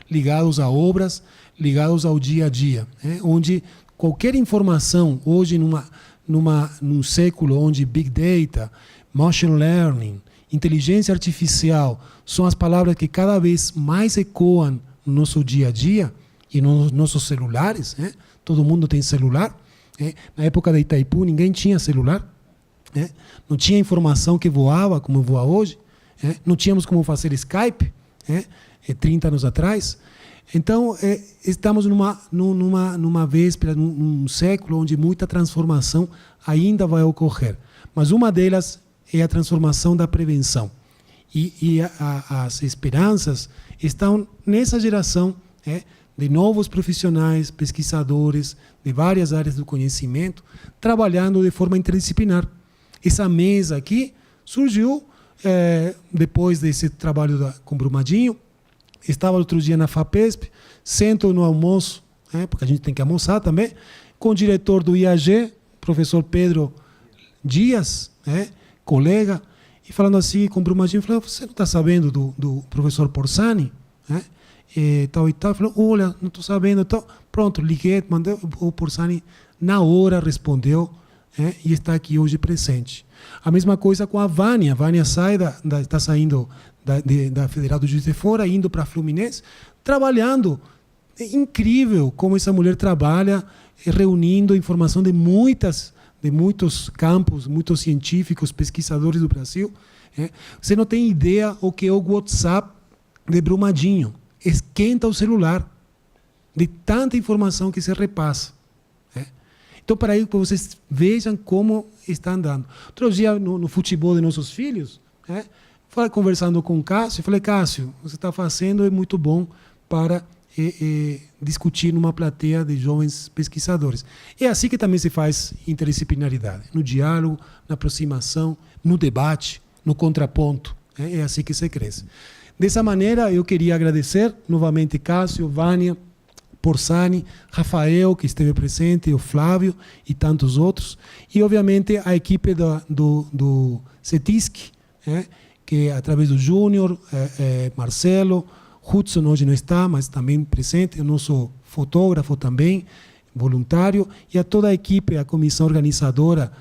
ligados a obras, ligados ao dia a dia, onde qualquer informação, hoje num século onde Big Data, Machine Learning, inteligência artificial, são as palavras que cada vez mais ecoam no nosso dia a dia e nos nossos celulares, todo mundo tem celular. Na época de Itaipu, ninguém tinha celular. Não tinha informação que voava como voa hoje. Não tínhamos como fazer Skype, 30 anos atrás. Então, estamos numa véspera, num século onde muita transformação ainda vai ocorrer. Mas uma delas é a transformação da prevenção. E as esperanças estão nessa geração de novos profissionais, pesquisadores de várias áreas do conhecimento, trabalhando de forma interdisciplinar. Essa mesa aqui surgiu depois desse trabalho com Brumadinho. Estava outro dia na FAPESP, sento no almoço, porque a gente tem que almoçar também, com o diretor do IAG, professor Pedro Dias, colega, e falando assim com o Brumadinho, falou: você não está sabendo do professor Porsani? Tal e tal. Falou: olha, não estou sabendo. Tal. Pronto, liguei, mandei, o Porsani na hora respondeu, e está aqui hoje presente. A mesma coisa com a Vânia. A Vânia está saindo da Federal do Juiz de Fora, indo para a Fluminense, trabalhando. É incrível como essa mulher trabalha, reunindo informação de muitas de muitos campos, muitos científicos, pesquisadores do Brasil, você não tem ideia o que é o WhatsApp de Brumadinho. Esquenta o celular de tanta informação que se repassa. Então, para aí, para vocês vejam como está andando. Outro dia, no futebol de nossos filhos, conversando com o Cássio, falei, Cássio, você está fazendo é muito bom para discutir numa plateia de jovens pesquisadores. É assim que também se faz interdisciplinaridade, no diálogo, na aproximação, no debate, no contraponto. É assim que se cresce. Dessa maneira, eu queria agradecer novamente Cássio, Vânia, Porsani, Rafael, que esteve presente, o Flávio e tantos outros, e obviamente a equipe do CETISC, que através do Júnior, Marcelo, Hudson hoje não está, mas também presente, o nosso fotógrafo também, voluntário, e a toda a equipe, a comissão organizadora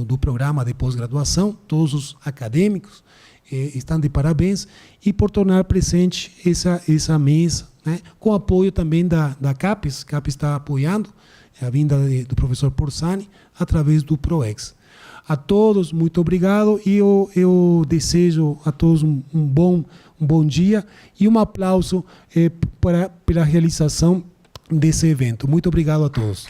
do programa de pós-graduação, todos os acadêmicos estão de parabéns, e por tornar presente essa mesa, com apoio também da CAPES. A CAPES está apoiando a vinda do professor Porsani através do PROEX. A todos, muito obrigado, e eu desejo a todos um bom dia e um aplauso pela realização desse evento. Muito obrigado a todos.